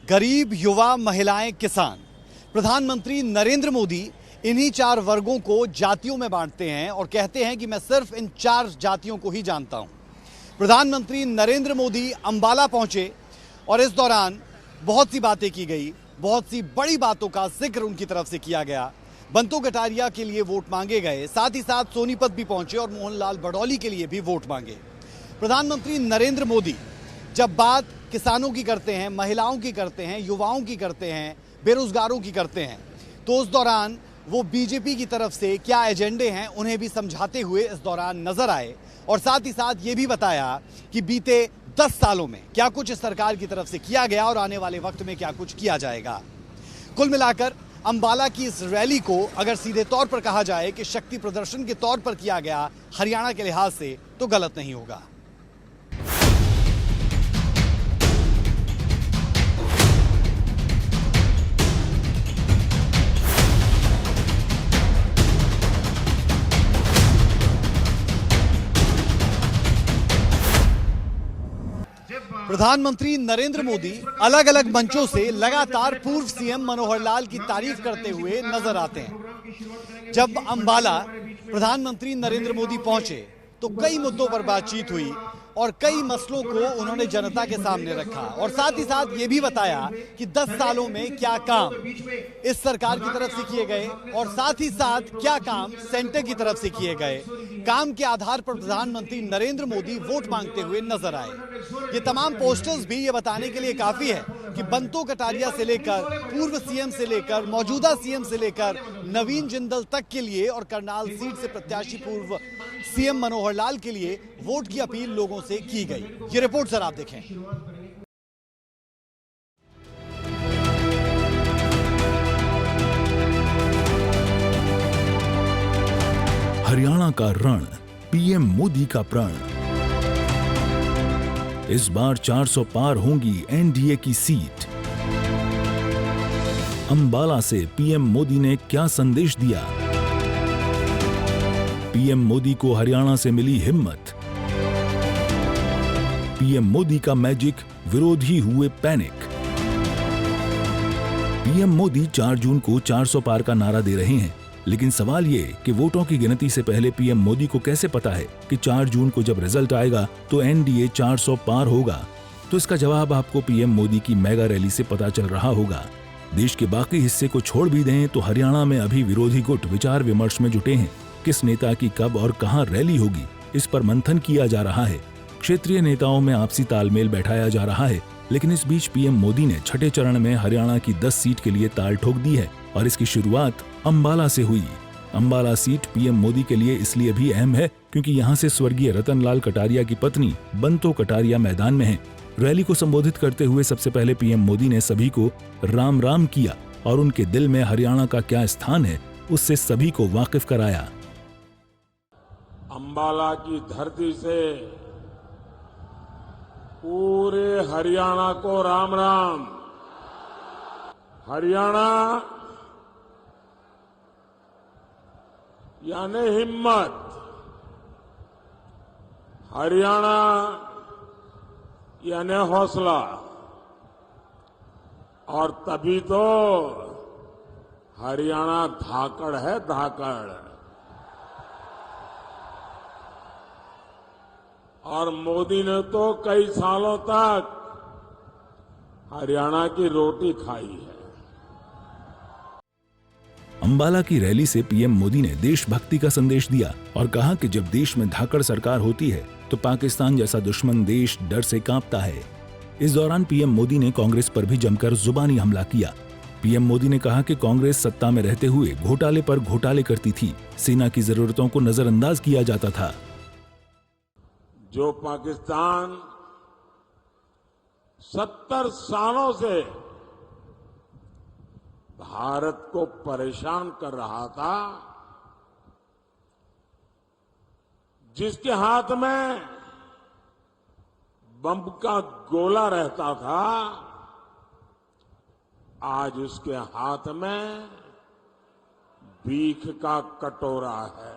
गरीब, युवा, महिलाएं, किसान। प्रधानमंत्री नरेंद्र मोदी इन्हीं चार वर्गों को जातियों में बांटते हैं और कहते हैं कि मैं सिर्फ इन चार जातियों को ही जानता हूं। प्रधानमंत्री नरेंद्र मोदी अंबाला पहुंचे और इस दौरान बहुत सी बातें की गई, बहुत सी बड़ी बातों का जिक्र उनकी तरफ से किया गया। बंतो कटारिया के लिए वोट मांगे गए, साथ ही साथ सोनीपत भी पहुंचे और मोहनलाल बडौली के लिए भी वोट मांगे। प्रधानमंत्री नरेंद्र मोदी जब बात किसानों की करते हैं, महिलाओं की करते हैं, युवाओं की करते हैं, बेरोजगारों की करते हैं, तो उस दौरान वो बीजेपी की तरफ से क्या एजेंडे हैं उन्हें भी समझाते हुए इस दौरान नजर आए और साथ ही साथ ये भी बताया कि बीते 10 सालों में क्या कुछ इस सरकार की तरफ से किया गया और आने वाले वक्त में क्या कुछ किया जाएगा। कुल मिलाकर अंबाला की इस रैली को अगर सीधे तौर पर कहा जाए कि शक्ति प्रदर्शन के तौर पर किया गया हरियाणा के लिहाज से, तो गलत नहीं होगा। प्रधानमंत्री नरेंद्र मोदी अलग अलग मंचों से लगातार पूर्व सीएम मनोहर लाल की तारीफ करते हुए नजर आते हैं। जब अंबाला प्रधानमंत्री नरेंद्र मोदी पहुंचे तो कई मुद्दों पर बातचीत हुई और कई मसलों को उन्होंने जनता के सामने रखा और साथ ही साथ ये भी बताया कि 10 सालों में क्या काम इस सरकार की तरफ से किए गए और साथ ही साथ क्या काम सेंटर की तरफ से किए गए। काम के आधार पर प्रधानमंत्री नरेंद्र मोदी वोट मांगते हुए नजर आए। ये तमाम पोस्टर्स भी ये बताने के लिए काफी है कि बंतो कटारिया से लेकर पूर्व सीएम से लेकर मौजूदा सीएम से लेकर नवीन जिंदल तक के लिए और करनाल सीट से प्रत्याशी पूर्व सीएम मनोहर लाल के लिए वोट की अपील लोगों से की गई। ये रिपोर्ट सर आप देखें। हरियाणा का रण, पीएम मोदी का प्रण। इस बार 400 पार होंगी एनडीए की सीट। अंबाला से पीएम मोदी ने क्या संदेश दिया? पीएम मोदी को हरियाणा से मिली हिम्मत। पीएम मोदी का मैजिक, विरोधी हुए पैनिक। पीएम मोदी 4 जून को 400 पार का नारा दे रहे हैं, लेकिन सवाल ये कि वोटों की गिनती से पहले पीएम मोदी को कैसे पता है कि 4 जून को जब रिजल्ट आएगा तो एनडीए 400 पार होगा? तो इसका जवाब आपको पीएम मोदी की मेगा रैली से पता चल रहा होगा। देश के बाकी हिस्से को छोड़ भी दें तो हरियाणा में अभी विरोधी गुट विचार विमर्श में जुटे हैं। किस नेता की कब और कहां रैली होगी, इस पर मंथन किया जा रहा है। क्षेत्रीय नेताओं में आपसी तालमेल बैठाया जा रहा है, लेकिन इस बीच पीएम मोदी ने छठे चरण में हरियाणा की 10 सीट के लिए ताल ठोक दी है और इसकी शुरुआत अंबाला से हुई। अंबाला सीट पीएम मोदी के लिए इसलिए भी अहम है क्योंकि यहां से स्वर्गीय रतनलाल कटारिया की पत्नी बंतो कटारिया मैदान में है। रैली को संबोधित करते हुए सबसे पहले पीएम मोदी ने सभी को राम राम किया और उनके दिल में हरियाणा का क्या स्थान है उससे सभी को वाकिफ कराया। अंबाला की धरती से पूरे हरियाणा को राम राम। हरियाणा यानी हिम्मत, हरियाणा यानी हौसला, और तभी तो हरियाणा धाकड़ है, धाकड़। और मोदी ने तो कई सालों तक हरियाणा की रोटी खाई है। अंबाला की रैली से पीएम मोदी ने देशभक्ति का संदेश दिया और कहा कि जब देश में धाकड़ सरकार होती है तो पाकिस्तान जैसा दुश्मन देश डर से कांपता है। इस दौरान पीएम मोदी ने कांग्रेस पर भी जमकर जुबानी हमला किया। पीएम मोदी ने कहा कि कांग्रेस सत्ता में रहते हुए घोटाले पर घोटाले करती थी, सेना की जरूरतों को नजरअंदाज किया जाता था। जो पाकिस्तान 70 सालों से भारत को परेशान कर रहा था, जिसके हाथ में बम का गोला रहता था, आज उसके हाथ में भीख का कटोरा है।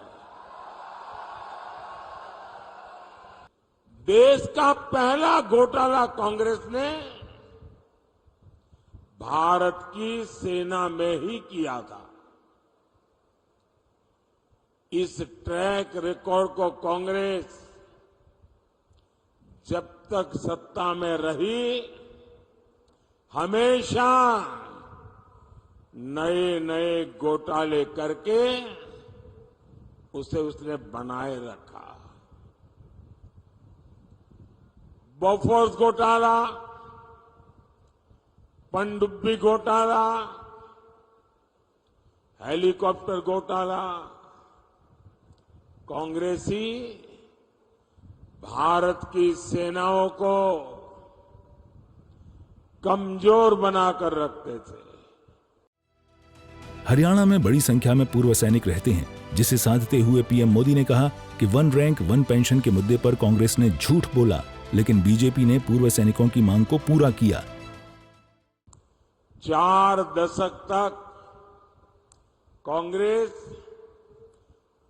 देश का पहला घोटाला कांग्रेस ने भारत की सेना में ही किया था। इस ट्रैक रिकॉर्ड को कांग्रेस जब तक सत्ता में रही हमेशा नए नए घोटाले करके उसे उसने बनाए रखा। बोफोर्स घोटाला, पनडुब्बी घोटाला, हेलीकॉप्टर घोटाला, कांग्रेसी भारत की सेनाओं को कमजोर बनाकर रखते थे। हरियाणा में बड़ी संख्या में पूर्व सैनिक रहते हैं, जिसे साधते हुए पीएम मोदी ने कहा कि 1 रैंक 1 पेंशन के मुद्दे पर कांग्रेस ने झूठ बोला, लेकिन बीजेपी ने पूर्व सैनिकों की मांग को पूरा किया। 4 दशक तक कांग्रेस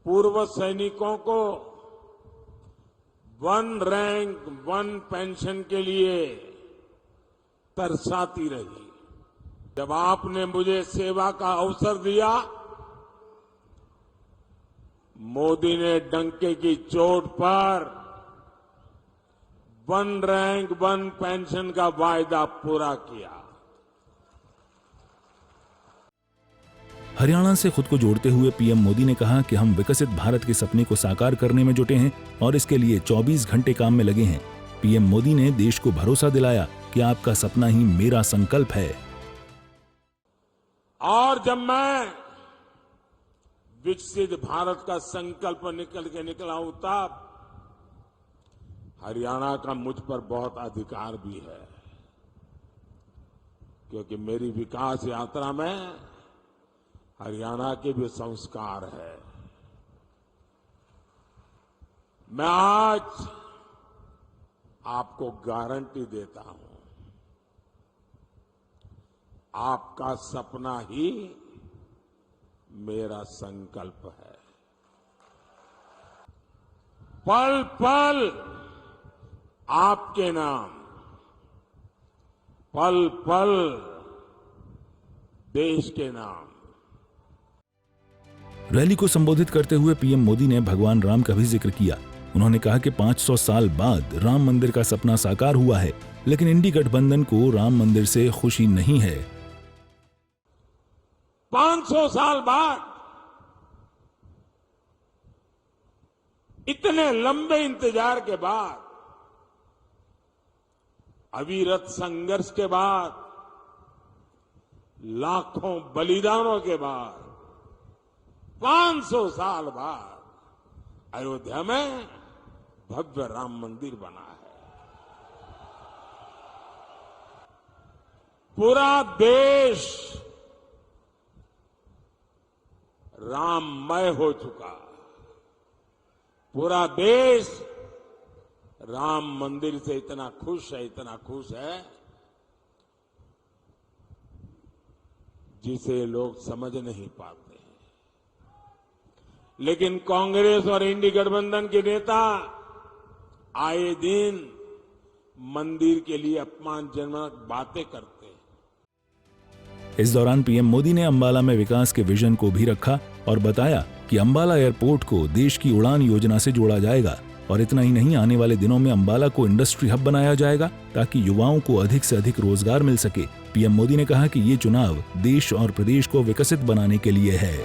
पूर्व सैनिकों को 1 रैंक 1 पेंशन के लिए तरसाती रही। जब आपने मुझे सेवा का अवसर दिया, मोदी ने डंके की चोट पर 1 रैंक 1 पेंशन का वायदा पूरा किया। हरियाणा से खुद को जोड़ते हुए पीएम मोदी ने कहा कि हम विकसित भारत के सपने को साकार करने में जुटे हैं और इसके लिए 24 घंटे काम में लगे हैं। पीएम मोदी ने देश को भरोसा दिलाया कि आपका सपना ही मेरा संकल्प है। और जब मैं विकसित भारत का संकल्प निकला हूं, तब हरियाणा का मुझ पर बहुत अधिकार भी है, क्योंकि मेरी विकास यात्रा में हरियाणा के भी संस्कार है। मैं आज आपको गारंटी देता हूं, आपका सपना ही मेरा संकल्प है। पल पल आपके नाम, पल पल देश के नाम। रैली को संबोधित करते हुए पीएम मोदी ने भगवान राम का भी जिक्र किया। उन्होंने कहा कि 500 साल बाद राम मंदिर का सपना साकार हुआ है, लेकिन इंडी गठबंधन को राम मंदिर से खुशी नहीं है। 500 साल बाद इतने लंबे इंतजार के बाद, अविरत संघर्ष के बाद, लाखों बलिदानों के बाद, 500 साल बाद अयोध्या में भव्य राम मंदिर बना है। पूरा देश राममय हो चुका। पूरा देश राम मंदिर से इतना खुश है जिसे लोग समझ नहीं पाते। लेकिन कांग्रेस और इंडी गठबंधन के नेता आए दिन मंदिर के लिए अपमानजनक बातें करते हैं। इस दौरान पीएम मोदी ने अंबाला में विकास के विजन को भी रखा और बताया कि अंबाला एयरपोर्ट को देश की उड़ान योजना से जोड़ा जाएगा और इतना ही नहीं, आने वाले दिनों में अंबाला को इंडस्ट्री हब बनाया जाएगा ताकि युवाओं को अधिक से अधिक रोजगार मिल सके। पीएम मोदी ने कहा कि ये चुनाव देश और प्रदेश को विकसित बनाने के लिए है।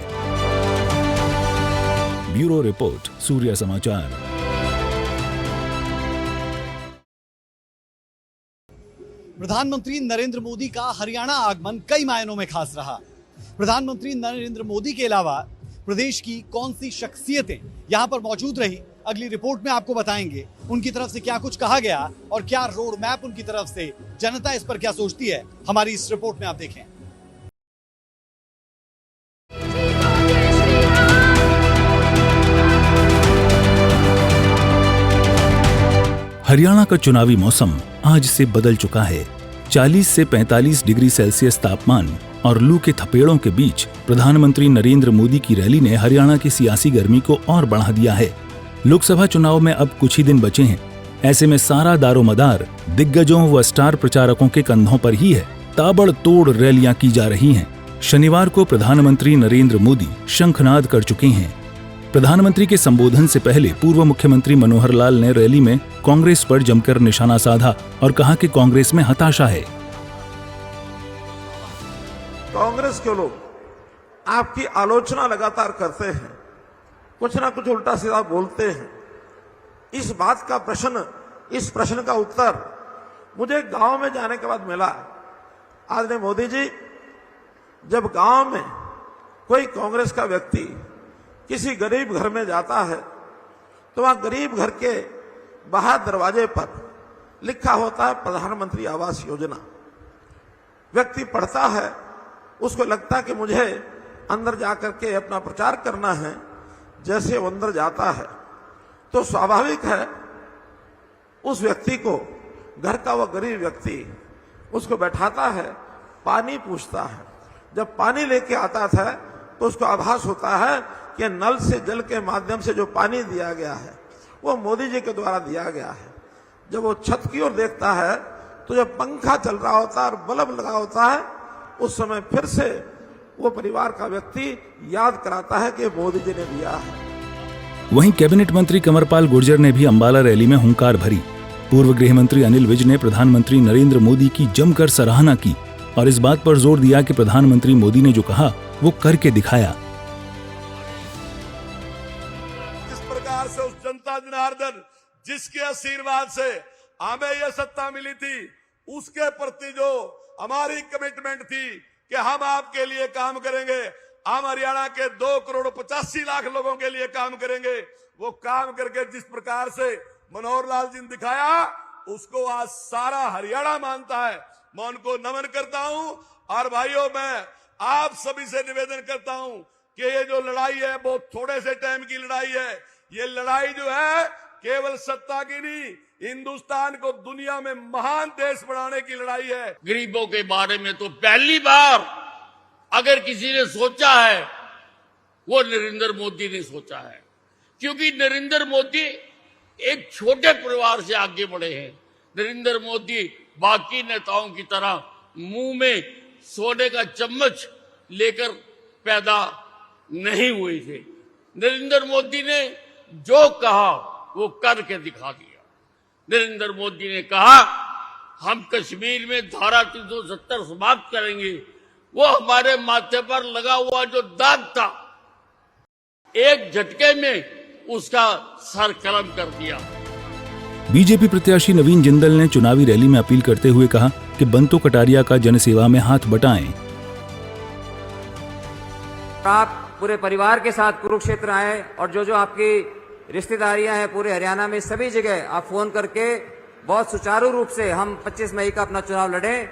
ब्यूरो रिपोर्ट, सूर्य समाचार। प्रधानमंत्री नरेंद्र मोदी का हरियाणा आगमन कई मायनों में खास रहा। प्रधानमंत्री नरेंद्र मोदी के अलावा प्रदेश की कौन सी शख्सियतें यहां पर मौजूद रही, अगली रिपोर्ट में आपको बताएंगे। उनकी तरफ से क्या कुछ कहा गया और क्या रोड मैप उनकी तरफ से, जनता इस पर क्या सोचती है, हमारी इस रिपोर्ट में आप देखें। हरियाणा का चुनावी मौसम आज से बदल चुका है। 40 से 45 डिग्री सेल्सियस तापमान और लू के थपेड़ों के बीच प्रधानमंत्री नरेंद्र मोदी की रैली ने हरियाणा की सियासी गर्मी को और बढ़ा दिया है। लोकसभा चुनाव में अब कुछ ही दिन बचे हैं। ऐसे में सारा दारोमदार दिग्गजों व स्टार प्रचारकों के कंधों पर ही है। ताबड़तोड़ रैलियां की जा रही हैं। शनिवार को प्रधानमंत्री नरेंद्र मोदी शंखनाद कर चुके हैं। प्रधानमंत्री के संबोधन से पहले पूर्व मुख्यमंत्री मनोहर लाल ने रैली में कांग्रेस पर जमकर निशाना साधा और कहा कि कांग्रेस में हताशा है। कांग्रेस के लोग आपकी आलोचना लगातार करते हैं, कुछ ना कुछ उल्टा सीधा बोलते हैं। इस बात का इस प्रश्न का उत्तर मुझे गांव में जाने के बाद मिला। आदरणीय मोदी जी, जब गांव में कोई कांग्रेस का व्यक्ति किसी गरीब घर में जाता है तो वहां गरीब घर के बाहर दरवाजे पर लिखा होता है प्रधानमंत्री आवास योजना। व्यक्ति पढ़ता है, उसको लगता है कि मुझे अंदर जाकर के अपना प्रचार करना है। जैसे वो अंदर जाता है तो स्वाभाविक है उस व्यक्ति को, घर का वह गरीब व्यक्ति उसको बैठाता है, पानी पूछता है। जब पानी लेके आता था तो उसको आभास होता है कि नल से जल के माध्यम से जो पानी दिया गया है वो मोदी जी के द्वारा दिया गया है। जब वो छत की ओर देखता है तो जब पंखा चल रहा होता है और बल्ब लगा होता है, उस समय फिर से वो परिवार का व्यक्ति याद कराता है कि मोदी जी ने दिया है। वहीं कैबिनेट मंत्री कंवरपाल गुर्जर ने भी अंबाला रैली में हुंकार भरी। पूर्व गृह मंत्री अनिल विज ने प्रधानमंत्री नरेंद्र मोदी की जमकर सराहना की और इस बात पर जोर दिया कि प्रधानमंत्री मोदी ने जो कहा वो करके दिखाया। जिस प्रकार से उस जनता जनार्दन जिसके आशीर्वाद से हमें यह सत्ता मिली थी, उसके प्रति जो हमारी कमिटमेंट थी कि हम आपके लिए काम करेंगे, हम हरियाणा के 2,85,00,000 लोगों के लिए काम करेंगे, वो काम करके जिस प्रकार से मनोहर लाल जी ने दिखाया उसको आज सारा हरियाणा मानता है। मैं उनको नमन करता हूं। और भाइयों, मैं आप सभी से निवेदन करता हूं कि ये जो लड़ाई है बहुत थोड़े से टाइम की लड़ाई है। ये लड़ाई जो है केवल सत्ता की नहीं, हिंदुस्तान को दुनिया में महान देश बनाने की लड़ाई है। गरीबों के बारे में तो पहली बार अगर किसी ने सोचा है वो नरेंद्र मोदी ने सोचा है, क्योंकि नरेंद्र मोदी एक छोटे परिवार से आगे बढ़े हैं। नरेंद्र मोदी बाकी नेताओं की तरह मुंह में सोने का चम्मच लेकर पैदा नहीं हुए थे। नरेंद्र मोदी ने जो कहा वो करके दिखा दिया। नरेंद्र मोदी ने कहा हम कश्मीर में धारा 370 समाप्त करेंगे। वो हमारे माथे पर लगा हुआ जो दाग था, एक झटके में उसका सर कलम कर दिया। बीजेपी प्रत्याशी नवीन जिंदल ने चुनावी रैली में अपील करते हुए कहा कि बंतो कटारिया का जनसेवा में हाथ बटाएं। आप पूरे परिवार के साथ कुरुक्षेत्र आए और जो आपकी रिश्तेदारियां हैं पूरे हरियाणा में सभी जगह आप फोन करके बहुत सुचारू रूप से हम 25 मई का अपना चुनाव लड़ें,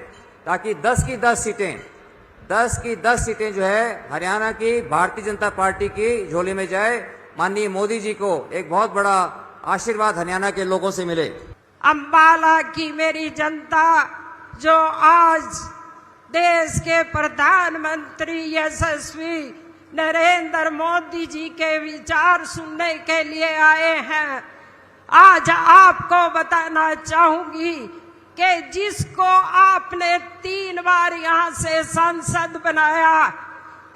ताकि 10 की 10 सीटें जो है हरियाणा की भारतीय जनता पार्टी की झोली में जाए। माननीय मोदी जी को एक बहुत बड़ा आशीर्वाद हरियाणा के लोगों से मिले। अंबाला की मेरी जनता जो आज देश के प्रधानमंत्री यशस्वी नरेंद्र मोदी जी के विचार सुनने के लिए आए हैं, आज आपको बताना चाहूंगी कि जिसको आपने 3 बार यहां से सांसद बनाया,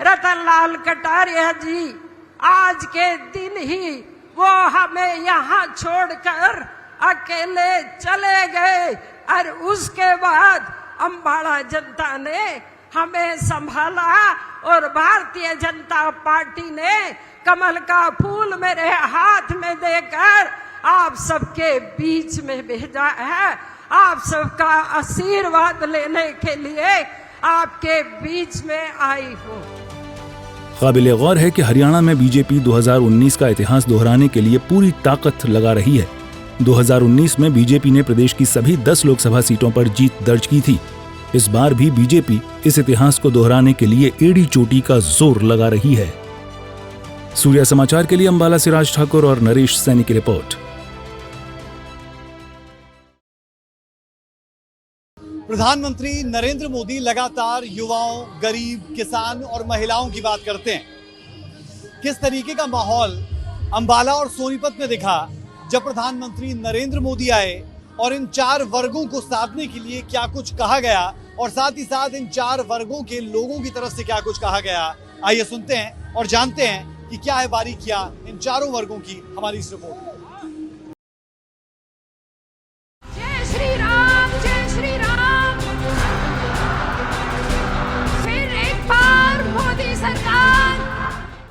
रतन लाल कटारिया जी, आज के दिन ही वो हमें यहाँ छोड़कर अकेले चले गए और उसके बाद अंबाला जनता ने हमें संभाला और भारतीय जनता पार्टी ने कमल का फूल मेरे हाथ में देकर आप सबके बीच में भेजा है। आप सबका आशीर्वाद लेने के लिए आपके बीच में आई हूँ। काबिले गौर है कि हरियाणा में बीजेपी 2019 का इतिहास दोहराने के लिए पूरी ताकत लगा रही है। 2019 में बीजेपी ने प्रदेश की सभी 10 लोकसभा सीटों पर जीत दर्ज की थी। इस बार भी बीजेपी इस इतिहास को दोहराने के लिए एड़ी चोटी का जोर लगा रही है। सूर्या समाचार के लिए अंबाला से राज ठाकुर और नरेश सैनी की रिपोर्ट। प्रधानमंत्री नरेंद्र मोदी लगातार युवाओं, गरीब, किसान और महिलाओं की बात करते हैं। किस तरीके का माहौल अंबाला और सोनीपत में दिखा जब प्रधानमंत्री नरेंद्र मोदी आए और इन 4 वर्गों को साधने के लिए क्या कुछ कहा गया, और साथ ही साथ इन 4 वर्गों के लोगों की तरफ से क्या कुछ कहा गया, आइए सुनते हैं और जानते हैं कि क्या है बारीकियां इन 4 वर्गों की हमारी इस रिपोर्ट में। जय श्री राम, जय श्री राम। फिर एक बार मोदी सरकार।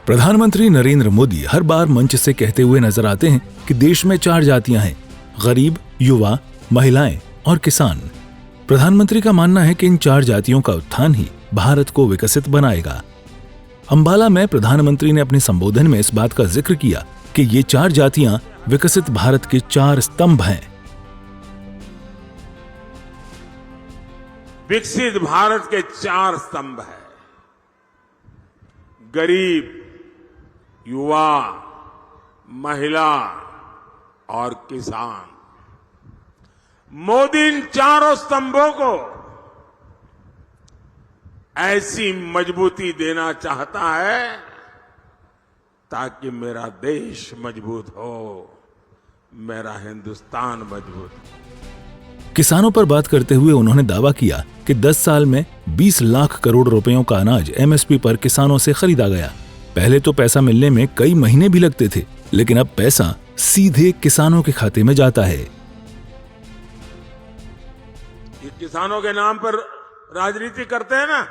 प्रधानमंत्री नरेंद्र मोदी हर बार मंच से कहते हुए नजर आते हैं कि देश में 4 जातियां हैं, गरीब, युवा, महिलाएं और किसान। प्रधानमंत्री का मानना है कि इन 4 जातियों का उत्थान ही भारत को विकसित बनाएगा। अंबाला में प्रधानमंत्री ने अपने संबोधन में इस बात का जिक्र किया कि ये 4 जातियां विकसित भारत के 4 स्तंभ हैं। विकसित भारत के 4 स्तंभ हैं: गरीब, युवा, महिला और किसान। मोदी इन 4 स्तंभों को ऐसी मजबूती देना चाहता है ताकि मेरा देश मजबूत हो, मेरा हिंदुस्तान मजबूत हो। किसानों पर बात करते हुए उन्होंने दावा किया कि 10 साल में 20 लाख करोड़ रुपयों का अनाज एमएसपी पर किसानों से खरीदा गया। पहले तो पैसा मिलने में कई महीने भी लगते थे, लेकिन अब पैसा सीधे किसानों के खाते में जाता है। ये किसानों के नाम पर राजनीति करते हैं ना।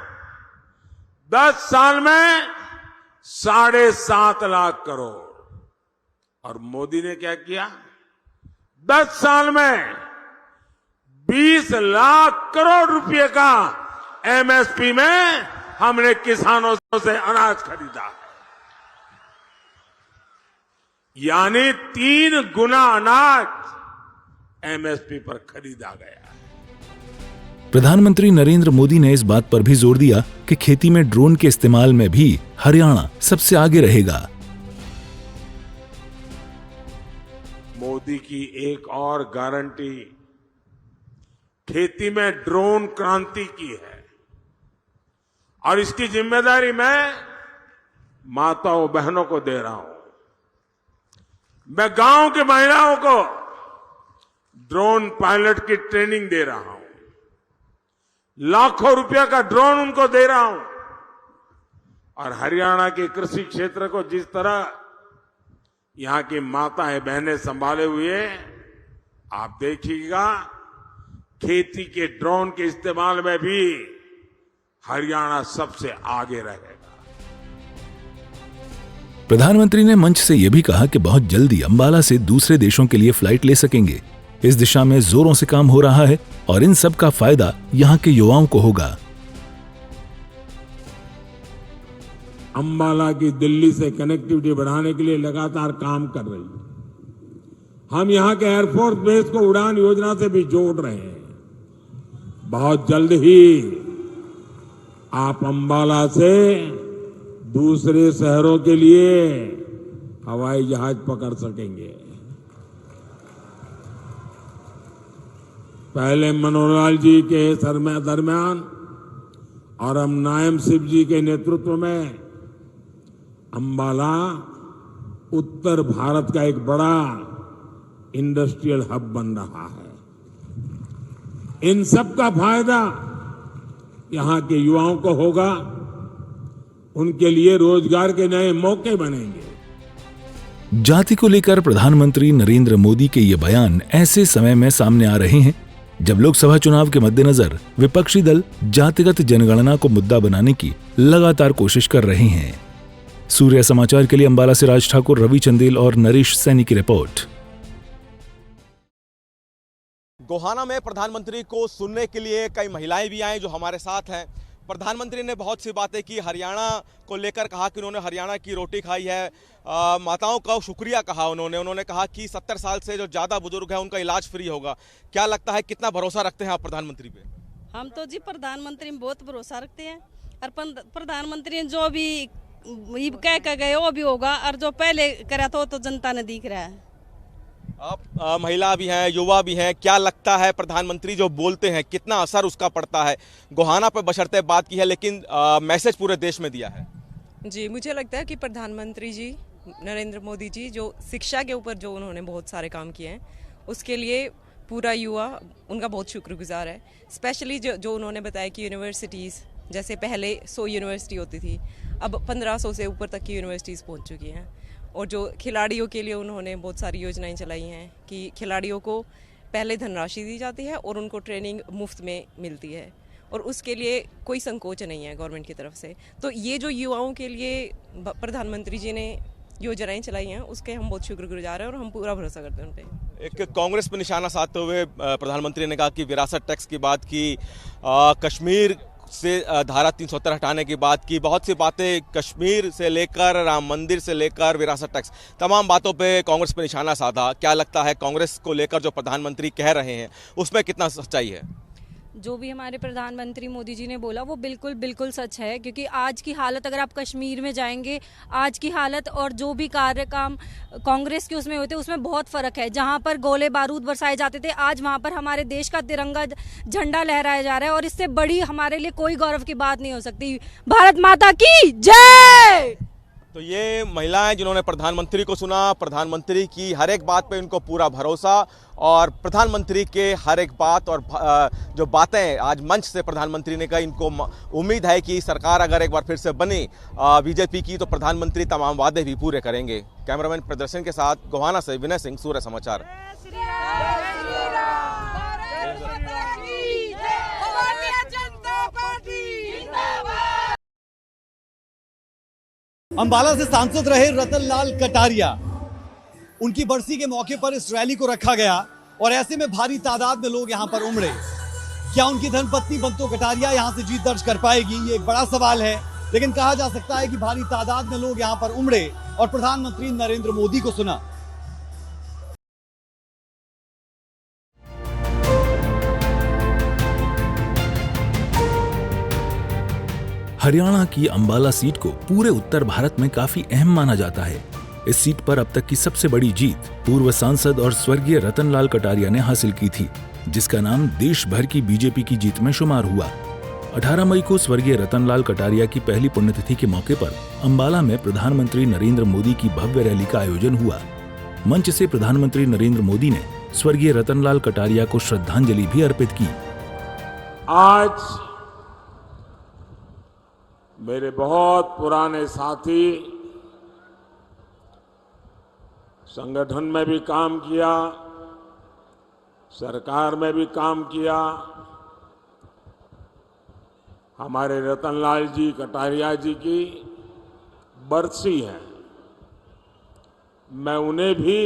10 साल में 7.5 लाख करोड़। और मोदी ने क्या किया? 10 साल में 20 लाख करोड़ रुपए का एमएसपी में हमने किसानों से अनाज खरीदा, यानी 3 गुना अनाज एमएसपी पर खरीदा गया। प्रधानमंत्री नरेंद्र मोदी ने इस बात पर भी जोर दिया कि खेती में ड्रोन के इस्तेमाल में भी हरियाणा सबसे आगे रहेगा। मोदी की एक और गारंटी खेती में ड्रोन क्रांति की है, और इसकी जिम्मेदारी मैं माताओं बहनों को दे रहा हूं। मैं गांव के महिलाओं को ड्रोन पायलट की ट्रेनिंग दे रहा हूं, लाखों रुपया का ड्रोन उनको दे रहा हूं। और हरियाणा के कृषि क्षेत्र को जिस तरह यहां की माताएं बहनें संभाले हुए, आप देखिएगा खेती के ड्रोन के इस्तेमाल में भी हरियाणा सबसे आगे रहेगा। प्रधानमंत्री ने मंच से यह भी कहा कि बहुत जल्दी अंबाला से दूसरे देशों के लिए फ्लाइट ले सकेंगे। इस दिशा में जोरों से काम हो रहा है और इन सब का फायदा यहां के युवाओं को होगा। अंबाला की दिल्ली से कनेक्टिविटी बढ़ाने के लिए लगातार काम कर रही है। हम यहां के एयरफोर्स बेस को उड़ान योजना से भी जोड़ रहे हैं। बहुत जल्द ही आप अंबाला से दूसरे शहरों के लिए हवाई जहाज पकड़ सकेंगे। पहले मनोहरलाल जी के दरमियान और अब नायब सिंह जी के नेतृत्व में अंबाला उत्तर भारत का एक बड़ा इंडस्ट्रियल हब बन रहा है। इन सब का फायदा यहां के युवाओं को होगा, उनके लिए रोजगार के नए मौके बनेंगे। जाति को लेकर प्रधानमंत्री नरेंद्र मोदी के ये बयान ऐसे समय में सामने आ रहे हैं जब लोकसभा चुनाव के मद्देनजर विपक्षी दल जातिगत जनगणना को मुद्दा बनाने की लगातार कोशिश कर रहे हैं। सूर्य समाचार के लिए अंबाला से राज ठाकुर, रवि चंदेल और नरेश सैनी की रिपोर्ट। गोहाना में प्रधानमंत्री को सुनने के लिए कई महिलाएं भी आई जो हमारे साथ हैं। प्रधानमंत्री ने बहुत सी बातें की, हरियाणा को लेकर कहा कि उन्होंने हरियाणा की रोटी खाई है, माताओं का शुक्रिया कहा उन्होंने कहा कि 70 साल से जो ज़्यादा बुजुर्ग है उनका इलाज फ्री होगा। क्या लगता है, कितना भरोसा रखते हैं आप प्रधानमंत्री पे? हम तो जी प्रधानमंत्री में बहुत भरोसा रखते हैं और प्रधानमंत्री जो भी कह कर गए वो भी होगा, और जो पहले करा था तो जनता ने दिख रहा है। आप महिला भी हैं, युवा भी हैं, क्या लगता है प्रधानमंत्री जो बोलते हैं कितना असर उसका पड़ता है? गोहाना पर बशर्ते बात की है, लेकिन मैसेज पूरे देश में दिया है। जी, मुझे लगता है कि प्रधानमंत्री जी नरेंद्र मोदी जी जो शिक्षा के ऊपर जो उन्होंने बहुत सारे काम किए हैं, उसके लिए पूरा युवा उनका बहुत शुक्रगुजार है। स्पेशली जो उन्होंने बताया कि यूनिवर्सिटीज़, जैसे पहले 100 यूनिवर्सिटी होती थी, अब 1500 से ऊपर तक की यूनिवर्सिटीज़ पहुंच चुकी हैं। और जो खिलाड़ियों के लिए उन्होंने बहुत सारी योजनाएं चलाई हैं कि खिलाड़ियों को पहले धनराशि दी जाती है और उनको ट्रेनिंग मुफ्त में मिलती है, और उसके लिए कोई संकोच नहीं है गवर्नमेंट की तरफ से। तो ये जो युवाओं के लिए प्रधानमंत्री जी ने योजनाएं चलाई हैं, उसके हम बहुत शुक्रगुजार हैं और हम पूरा भरोसा करते हैं उन पर। एक कांग्रेस पर निशाना साधते हुए प्रधानमंत्री ने कहा कि विरासत टैक्स की बात की, कश्मीर से धारा 370 हटाने की बात की, बहुत सी बातें कश्मीर से लेकर राम मंदिर से लेकर विरासत टैक्स, तमाम बातों पे कांग्रेस पर निशाना साधा। क्या लगता है कांग्रेस को लेकर जो प्रधानमंत्री कह रहे हैं उसमें कितना सच्चाई है? जो भी हमारे प्रधानमंत्री मोदी जी ने बोला वो बिल्कुल बिल्कुल सच है, क्योंकि आज की हालत, अगर आप कश्मीर में जाएंगे, आज की हालत और जो भी कार्य काम कांग्रेस के उसमें होते उसमें बहुत फ़र्क है। जहां पर गोले बारूद बरसाए जाते थे, आज वहां पर हमारे देश का तिरंगा झंडा लहराया जा रहा है, और इससे बड़ी हमारे लिए कोई गौरव की बात नहीं हो सकती। भारत माता की जय। तो ये महिलाएं जिन्होंने प्रधानमंत्री को सुना, प्रधानमंत्री की हर एक बात पे इनको पूरा भरोसा, और प्रधानमंत्री के हर एक बात और जो बातें आज मंच से प्रधानमंत्री ने कहा, इनको उम्मीद है कि सरकार अगर एक बार फिर से बनी बीजेपी की, तो प्रधानमंत्री तमाम वादे भी पूरे करेंगे। कैमरामैन प्रदर्शन के साथ गोहाना से विनय सिंह, सूर्य समाचार। अंबाला से सांसद रहे रतनलाल कटारिया, उनकी बरसी के मौके पर इस रैली को रखा गया और ऐसे में भारी तादाद में लोग यहां पर उमड़े। क्या उनकी धर्मपत्नी बंतो कटारिया यहां से जीत दर्ज कर पाएगी, ये एक बड़ा सवाल है, लेकिन कहा जा सकता है कि भारी तादाद में लोग यहां पर उमड़े और प्रधानमंत्री नरेंद्र मोदी को सुना। हरियाणा की अंबाला सीट को पूरे उत्तर भारत में काफी अहम माना जाता है। इस सीट पर अब तक की सबसे बड़ी जीत पूर्व सांसद और स्वर्गीय रतनलाल कटारिया ने हासिल की थी, जिसका नाम देश भर की बीजेपी की जीत में शुमार हुआ। 18 मई को स्वर्गीय रतनलाल कटारिया की पहली पुण्यतिथि के मौके पर अंबाला में प्रधानमंत्री नरेंद्र मोदी की भव्य रैली का आयोजन हुआ। मंच से प्रधानमंत्री नरेंद्र मोदी ने स्वर्गीय रतनलाल कटारिया को श्रद्धांजलि भी अर्पित की। आज मेरे बहुत पुराने साथी, संगठन में भी काम किया, सरकार में भी काम किया, हमारे रतनलाल जी कटारिया जी की बरसी है। मैं उन्हें भी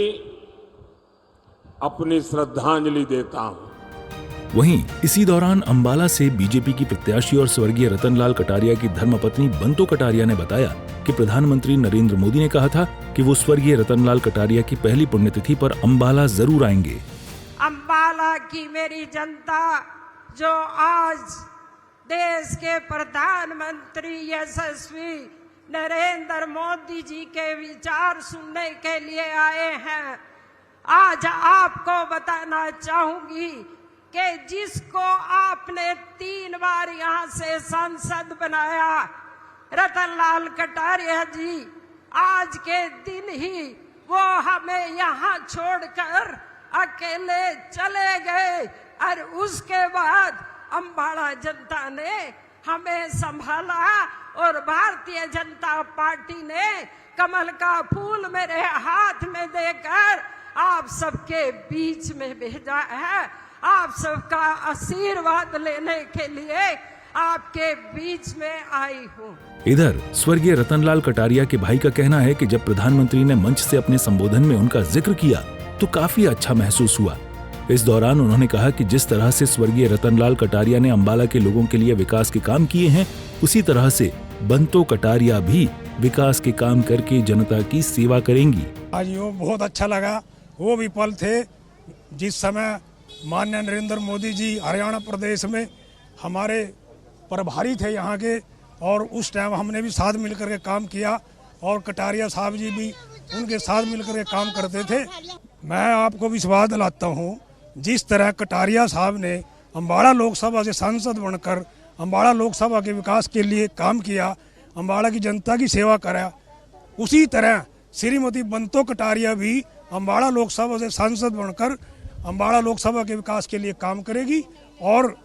अपनी श्रद्धांजलि देता हूं। वहीं इसी दौरान अंबाला से बीजेपी की प्रत्याशी और स्वर्गीय रतनलाल कटारिया की धर्मपत्नी बंतो कटारिया ने बताया कि प्रधानमंत्री नरेंद्र मोदी ने कहा था कि वो स्वर्गीय रतनलाल कटारिया की पहली पुण्यतिथि पर अंबाला जरूर आएंगे। अंबाला की मेरी जनता जो आज देश के प्रधानमंत्री यशस्वी नरेंद्र मोदी जी के विचार सुनने के लिए आए हैं, आज आपको बताना चाहूंगी कि जिसको आपने 3 बार यहाँ से सांसद बनाया, रतनलाल कटारिया जी, आज के दिन ही वो हमें यहाँ छोड़कर अकेले चले गए, और उसके बाद अंबाला जनता ने हमें संभाला और भारतीय जनता पार्टी ने कमल का फूल मेरे हाथ में देकर आप सबके बीच में भेजा है। आप सबका आशीर्वाद लेने के लिए आपके बीच में आई हूँ। इधर स्वर्गीय रतनलाल कटारिया के भाई का कहना है कि जब प्रधानमंत्री ने मंच से अपने संबोधन में उनका जिक्र किया तो काफी अच्छा महसूस हुआ। इस दौरान उन्होंने कहा कि जिस तरह से स्वर्गीय रतनलाल कटारिया ने अंबाला के लोगों के लिए विकास के काम किए हैं, उसी तरह से बंतो कटारिया भी विकास के काम करके जनता की सेवा करेंगी। आज वो बहुत अच्छा लगा। वो भी पल थे जिस समय माननीय नरेंद्र मोदी जी हरियाणा प्रदेश में हमारे प्रभारी थे यहाँ के, और उस टाइम हमने भी साथ मिलकर के काम किया, और कटारिया साहब जी भी उनके साथ मिलकर के काम करते थे। मैं आपको विश्वास दिलाता हूँ, जिस तरह कटारिया साहब ने अंबाला लोकसभा से सांसद बनकर अंबाला लोकसभा के विकास के लिए काम किया, अंबाला की जनता की सेवा करा, उसी तरह श्रीमती बंतो कटारिया भी अंबाला लोकसभा से सांसद बनकर अम्बाड़ा लोकसभा के विकास के लिए काम करेगी और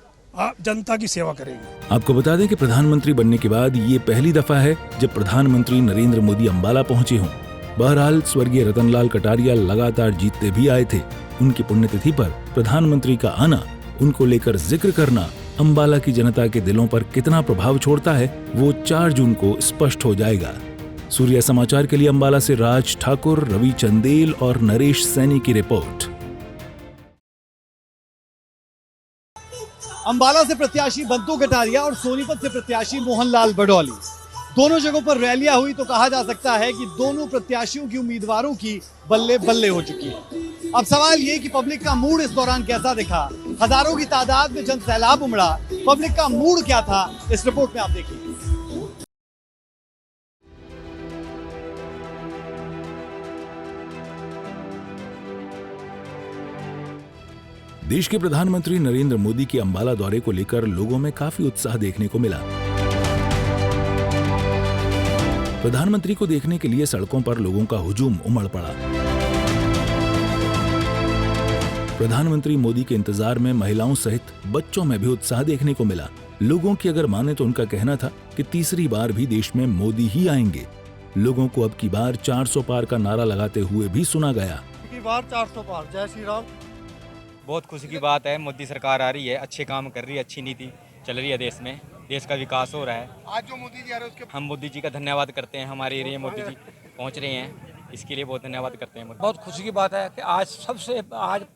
जनता की सेवा करेगी। आपको बता दें कि प्रधानमंत्री बनने के बाद ये पहली दफा है जब प्रधानमंत्री नरेंद्र मोदी अम्बाला पहुंचे हों। बहरहाल स्वर्गीय रतनलाल कटारिया लगातार जीतते भी आए थे। उनकी पुण्यतिथि पर प्रधानमंत्री का आना, उनको लेकर जिक्र करना अम्बाला की जनता के दिलों पर कितना प्रभाव छोड़ता है वो 4 जून को स्पष्ट हो जाएगा। सूर्य समाचार के लिए अम्बाला से राज ठाकुर, रवि चंदेल और नरेश सैनी की रिपोर्ट। अम्बाला से प्रत्याशी बंतु कटारिया और सोनीपत से प्रत्याशी मोहनलाल बडौली, दोनों जगहों पर रैलियां हुई तो कहा जा सकता है कि दोनों प्रत्याशियों की उम्मीदवारों की बल्ले बल्ले हो चुकी है। अब सवाल ये कि पब्लिक का मूड इस दौरान कैसा दिखा। हजारों की तादाद में जन सैलाब उमड़ा, पब्लिक का मूड क्या था, इस रिपोर्ट में आप देखिए। देश के प्रधानमंत्री नरेंद्र मोदी के अम्बाला दौरे को लेकर लोगों में काफी उत्साह देखने को मिला। प्रधानमंत्री को देखने के लिए सड़कों पर लोगों का हुजूम उमड़ पड़ा। प्रधानमंत्री मोदी के इंतजार में महिलाओं सहित बच्चों में भी उत्साह देखने को मिला। लोगों की अगर माने तो उनका कहना था कि तीसरी बार भी देश में मोदी ही आएंगे। लोगों को अब की बार 400 पार का नारा लगाते हुए भी सुना गया। की बार 400 पार, जय श्री राम। बहुत खुशी की बात है, मोदी सरकार आ रही है, अच्छे काम कर रही है, अच्छी नीति चल रही है देश में, देश का विकास हो रहा है। आज जो मोदी जी आ रहे हैं उसके हम मोदी जी का धन्यवाद करते हैं। हमारे एरिया मोदी जी पहुंच रहे हैं, इसके लिए बहुत धन्यवाद करते हैं। बहुत खुशी की बात है कि आज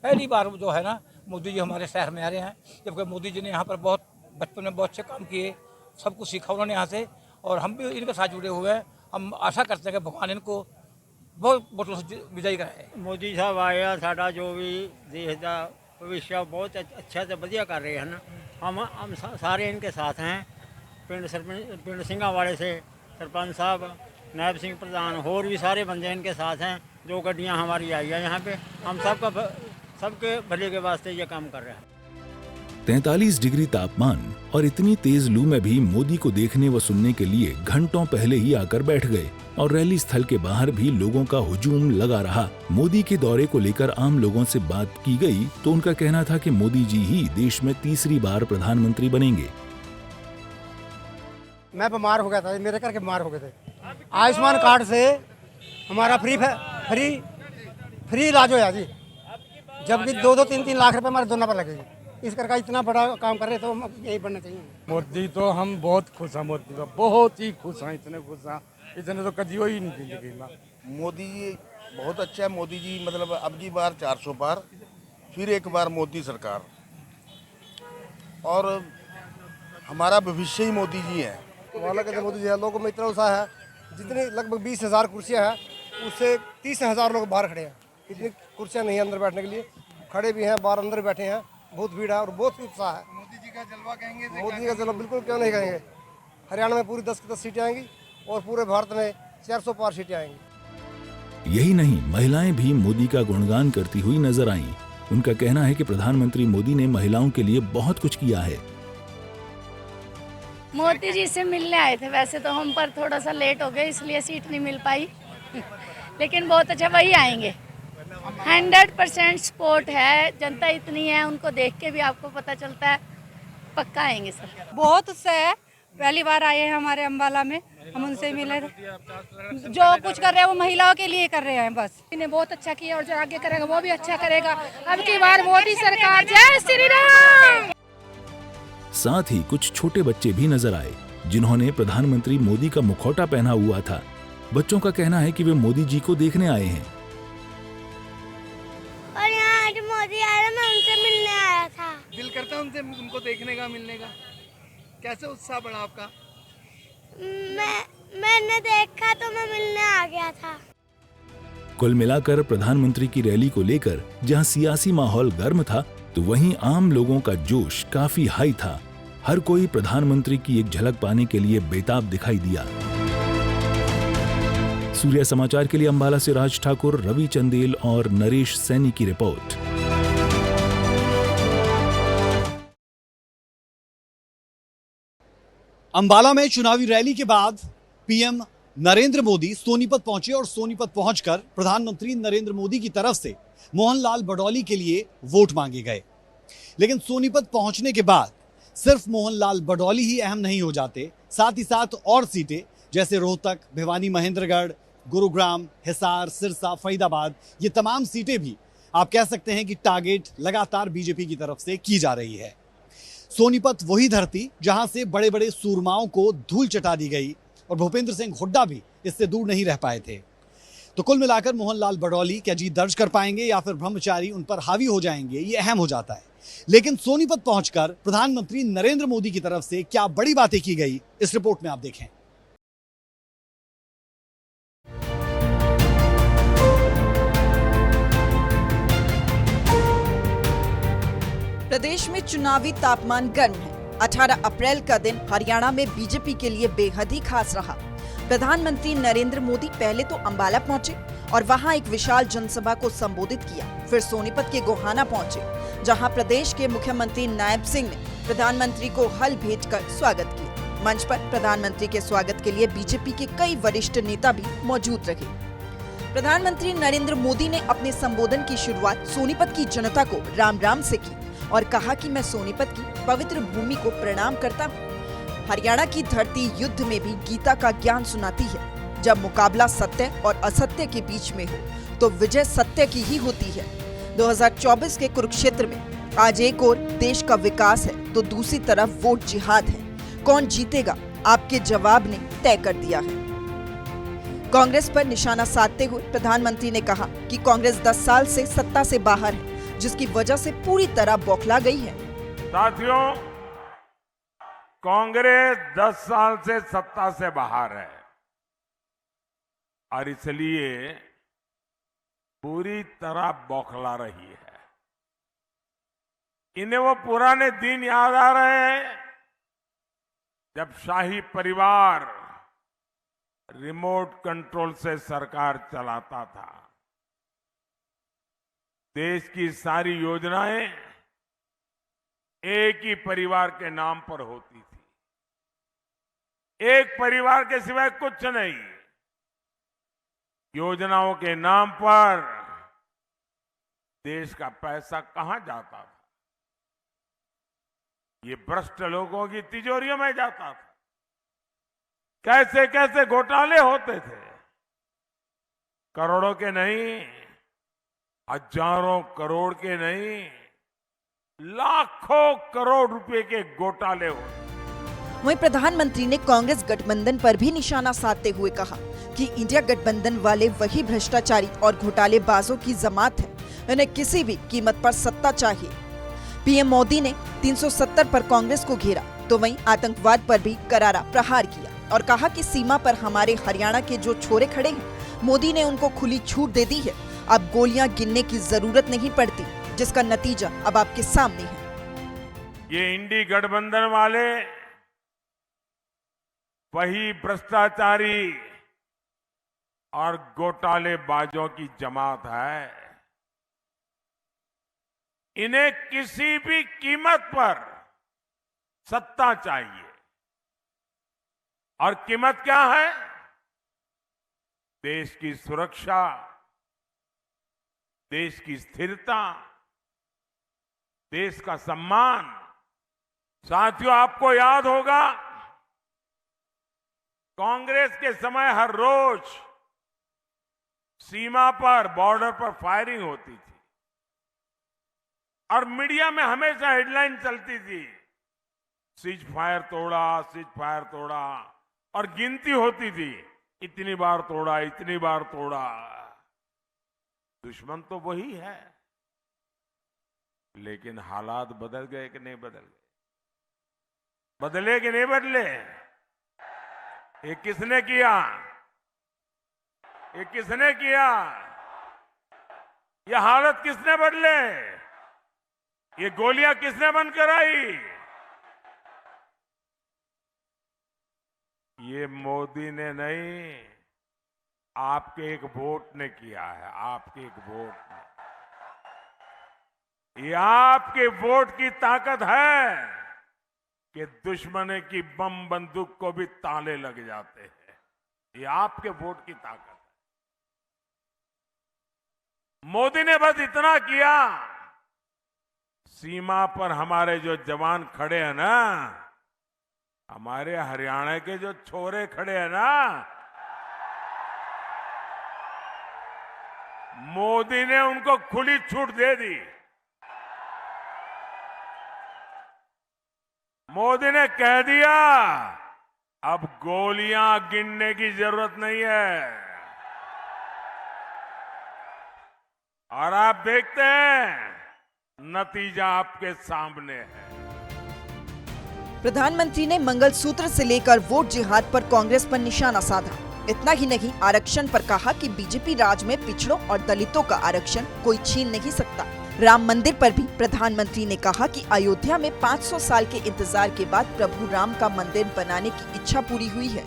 पहली बार जो है ना मोदी जी हमारे शहर में आ रहे हैं, जबकि मोदी जी ने यहाँ पर बहुत बचपन में बहुत अच्छे काम किए, सब कुछ सीखा उन्होंने यहाँ से, और हम भी इनके साथ जुड़े हुए हैं। हम आशा करते हैं कि भगवान इनको बहुत विजयी कराए। मोदी साहब आया, साडा जो भी देश का भविष्य बहुत अच्छा से बढ़िया कर रहे हैं ना। हम सारे इनके साथ हैं। पिंड सिंगावाड़े से सरपंच साहब, नायब सिंह प्रधान, और भी सारे बंदे इनके साथ हैं। जो गड्डियां हमारी आई है यहाँ पे, हम सबके भले के वास्ते ये काम कर रहे हैं। 43 डिग्री तापमान और इतनी तेज लू में भी मोदी को देखने व सुनने के लिए घंटों पहले ही आकर बैठ गए और रैली स्थल के बाहर भी लोगों का हुजूम लगा रहा। मोदी के दौरे को लेकर आम लोगों से बात की गई तो उनका कहना था कि मोदी जी ही देश में तीसरी बार प्रधानमंत्री बनेंगे। मैं बीमार हो गया था, मेरे करके बीमार हो गए थे। आयुष्मान कार्ड से हमारा फ्री इलाज होया जी, जबकि 2-3 लाख रुपए हमारे दोनों पर लगेगी। इस करके इतना बड़ा काम कर रहे तो यही बनना चाहिए। मोदी तो हम बहुत खुश हैं, मोदी तो बहुत ही खुश हैं, इतने खुश हैं, इतने तो कभी ही नहीं जिंदगी में। मोदी जी बहुत अच्छा है। मोदी जी मतलब अब की बार 400 पार, फिर एक बार मोदी सरकार, और हमारा भविष्य ही मोदी जी है। वाला कहते मोदी जी है, लोगों में इतना उत्साह है, जितनी लगभग 20,000 कुर्सियाँ हैं उससे 30,000 लोग बाहर खड़े हैं। इतनी कुर्सियाँ नहीं है अंदर बैठने के लिए, खड़े भी हैं, बाहर अंदर बैठे हैं। बहुत भीड़ है और बहुत उत्साह है। मोदी जी का जलवा कहेंगे? मोदी का जलवा बिल्कुल क्यों नहीं कहेंगे। हरियाणा में पूरी 10 की 10 सीटें आएंगी और पूरे भारत में 400 पार सीटें आएंगी। यही नहीं, महिलाएं भी मोदी का गुणगान करती हुई नजर आईं। उनका कहना है कि प्रधानमंत्री मोदी ने महिलाओं के लिए बहुत कुछ किया है। मोदी जी से मिलने आए थे, वैसे तो हम पर थोड़ा सा लेट हो गए इसलिए सीट नहीं मिल पाई लेकिन बहुत अच्छा, वही आएंगे। 100% सपोर्ट है, जनता इतनी है, उनको देख के भी आपको पता चलता है, पक्का आएंगे सर। बहुत उत्साह है, पहली बार आए हैं हमारे अम्बाला में, हम उनसे मिले। जो कुछ कर रहे हैं वो महिलाओं के लिए कर रहे हैं बस। इन्हें बहुत अच्छा किया और जो आगे करेगा वो भी अच्छा करेगा। अब की बार मोदी सरकार, जय श्री राम। साथ ही कुछ छोटे बच्चे भी नजर आए जिन्होंने प्रधानमंत्री मोदी का मुखौटा पहना हुआ था। बच्चों का कहना है कि वे मोदी जी को देखने आए हैं और यहाँ आज मोदी आया, मैं उनसे मिलने आया था। दिल करता है उनको देखने का, मिलने का। कैसे उत्साह बढ़ा आपका? मैंने देखा तो मैं मिलने आ गया था। कुल मिलाकर प्रधानमंत्री की रैली को लेकर जहां सियासी माहौल गर्म था तो वहीं आम लोगों का जोश काफी हाई था। हर कोई प्रधानमंत्री की एक झलक पाने के लिए बेताब दिखाई दिया। सूर्य समाचार के लिए अंबाला से राज ठाकुर, रवि चंदेल और नरेश सैनी की रिपोर्ट। अंबाला में चुनावी रैली के बाद पीएम नरेंद्र मोदी सोनीपत पहुंचे और सोनीपत पहुंचकर प्रधानमंत्री नरेंद्र मोदी की तरफ से मोहनलाल बडौली के लिए वोट मांगे गए। लेकिन सोनीपत पहुंचने के बाद सिर्फ मोहनलाल बडौली ही अहम नहीं हो जाते, साथ ही साथ और सीटें जैसे रोहतक, भिवानी महेंद्रगढ़, गुरुग्राम, हिसार, सिरसा, फरीदाबाद, ये तमाम सीटें भी आप कह सकते हैं कि टारगेट लगातार बीजेपी की तरफ से की जा रही है। सोनीपत वही धरती जहां से बड़े बड़े सूरमाओं को धूल चटा दी गई और भूपेंद्र सिंह हुड्डा भी इससे दूर नहीं रह पाए थे। तो कुल मिलाकर मोहनलाल बडौली क्या जीत दर्ज कर पाएंगे या फिर ब्रह्मचारी उन पर हावी हो जाएंगे, ये अहम हो जाता है। लेकिन सोनीपत पहुंचकर प्रधानमंत्री नरेंद्र मोदी की तरफ से क्या बड़ी बातें की गई, इस रिपोर्ट में आप देखें। प्रदेश में चुनावी तापमान गर्म है। 18 अप्रैल का दिन हरियाणा में बीजेपी के लिए बेहद ही खास रहा। प्रधानमंत्री नरेंद्र मोदी पहले तो अंबाला पहुंचे और वहां एक विशाल जनसभा को संबोधित किया। फिर सोनीपत के गोहाना पहुंचे, जहां प्रदेश के मुख्यमंत्री नायब सिंह ने प्रधानमंत्री को हल भेजकर स्वागत किया। मंच पर प्रधानमंत्री के स्वागत के लिए बीजेपी के कई वरिष्ठ नेता भी मौजूद रहे। प्रधानमंत्री नरेंद्र मोदी ने अपने संबोधन की शुरुआत सोनीपत की जनता को राम राम से की और कहा कि मैं सोनीपत की पवित्र भूमि को प्रणाम करता हूँ। हरियाणा की धरती युद्ध में भी गीता का ज्ञान सुनाती है। जब मुकाबला सत्य और असत्य के बीच में हो तो विजय सत्य की ही होती है। 2024 के कुरुक्षेत्र में आज एक ओर देश का विकास है तो दूसरी तरफ वोट जिहाद है। कौन जीतेगा, आपके जवाब ने तय कर दिया है। कांग्रेस पर निशाना साधते हुए प्रधानमंत्री ने कहा कि कांग्रेस 10 साल से सत्ता से बाहर है, जिसकी वजह से पूरी तरह बौखला गई है। साथियों, कांग्रेस 10 साल से सत्ता से बाहर है और इसलिए पूरी तरह बौखला रही है। इन्हें वो पुराने दिन याद आ रहे हैं जब शाही परिवार रिमोट कंट्रोल से सरकार चलाता था। देश की सारी योजनाएं एक ही परिवार के नाम पर होती थी। एक परिवार के सिवाय कुछ नहीं। योजनाओं के नाम पर देश का पैसा कहां जाता था? ये भ्रष्ट लोगों की तिजोरियों में जाता था। कैसे कैसे घोटाले होते थे। करोड़ों के नहीं, हजारों करोड़ के नहीं, लाखों करोड़ रुपए के घोटाले होते। वहीं प्रधानमंत्री ने कांग्रेस गठबंधन पर भी निशाना साधते हुए कहा कि इंडिया गठबंधन वाले वही भ्रष्टाचारी और घोटालेबाजों की जमात है। उन्हें किसी भी कीमत पर सत्ता चाहिए। पीएम मोदी ने 370 पर कांग्रेस को घेरा तो वहीं आतंकवाद पर भी करारा प्रहार किया और कहा कि सीमा पर हमारे हरियाणा के जो छोरे खड़े हैं, मोदी ने उनको खुली छूट दे दी है। अब गोलियां गिनने की जरूरत नहीं पड़ती, जिसका नतीजा अब आपके सामने है। ये इंडी गठबंधन वाले वही भ्रष्टाचारी और घोटालेबाजों की जमात है। इन्हें किसी भी कीमत पर सत्ता चाहिए और कीमत क्या है? देश की सुरक्षा, देश की स्थिरता, देश का सम्मान। साथियों, आपको याद होगा कांग्रेस के समय हर रोज सीमा पर, बॉर्डर पर फायरिंग होती थी और मीडिया में हमेशा हेडलाइन चलती थी, सीज फायर तोड़ा, सीज फायर तोड़ा, और गिनती होती थी, इतनी बार तोड़ा, इतनी बार तोड़ा। दुश्मन तो वही है, लेकिन हालात बदल गए कि नहीं बदल गए? बदले कि नहीं बदले? ये किसने किया? ये किसने किया? ये हालत किसने बदले? ये गोलियां किसने बंद कराई? ये मोदी ने नहीं, आपके एक वोट ने किया है। आपके एक वोट ने। ये आपके वोट की ताकत है कि दुश्मन की बम बंदूक को भी ताले लग जाते हैं। ये आपके वोट की ताकत है। मोदी ने बस इतना किया, सीमा पर हमारे जो जवान खड़े हैं ना, हमारे हरियाणा के जो छोरे खड़े हैं ना, मोदी ने उनको खुली छूट दे दी। मोदी ने कह दिया अब गोलियां गिनने की जरूरत नहीं है। और आप देखते हैं नतीजा आपके सामने है। प्रधानमंत्री ने मंगलसूत्र से लेकर वोट जिहाद पर कांग्रेस पर निशाना साधा। इतना ही नहीं, आरक्षण पर कहा कि बीजेपी राज में पिछड़ों और दलितों का आरक्षण कोई छीन नहीं सकता। राम मंदिर पर भी प्रधानमंत्री ने कहा कि अयोध्या में 500 साल के इंतजार के बाद प्रभु राम का मंदिर बनाने की इच्छा पूरी हुई है।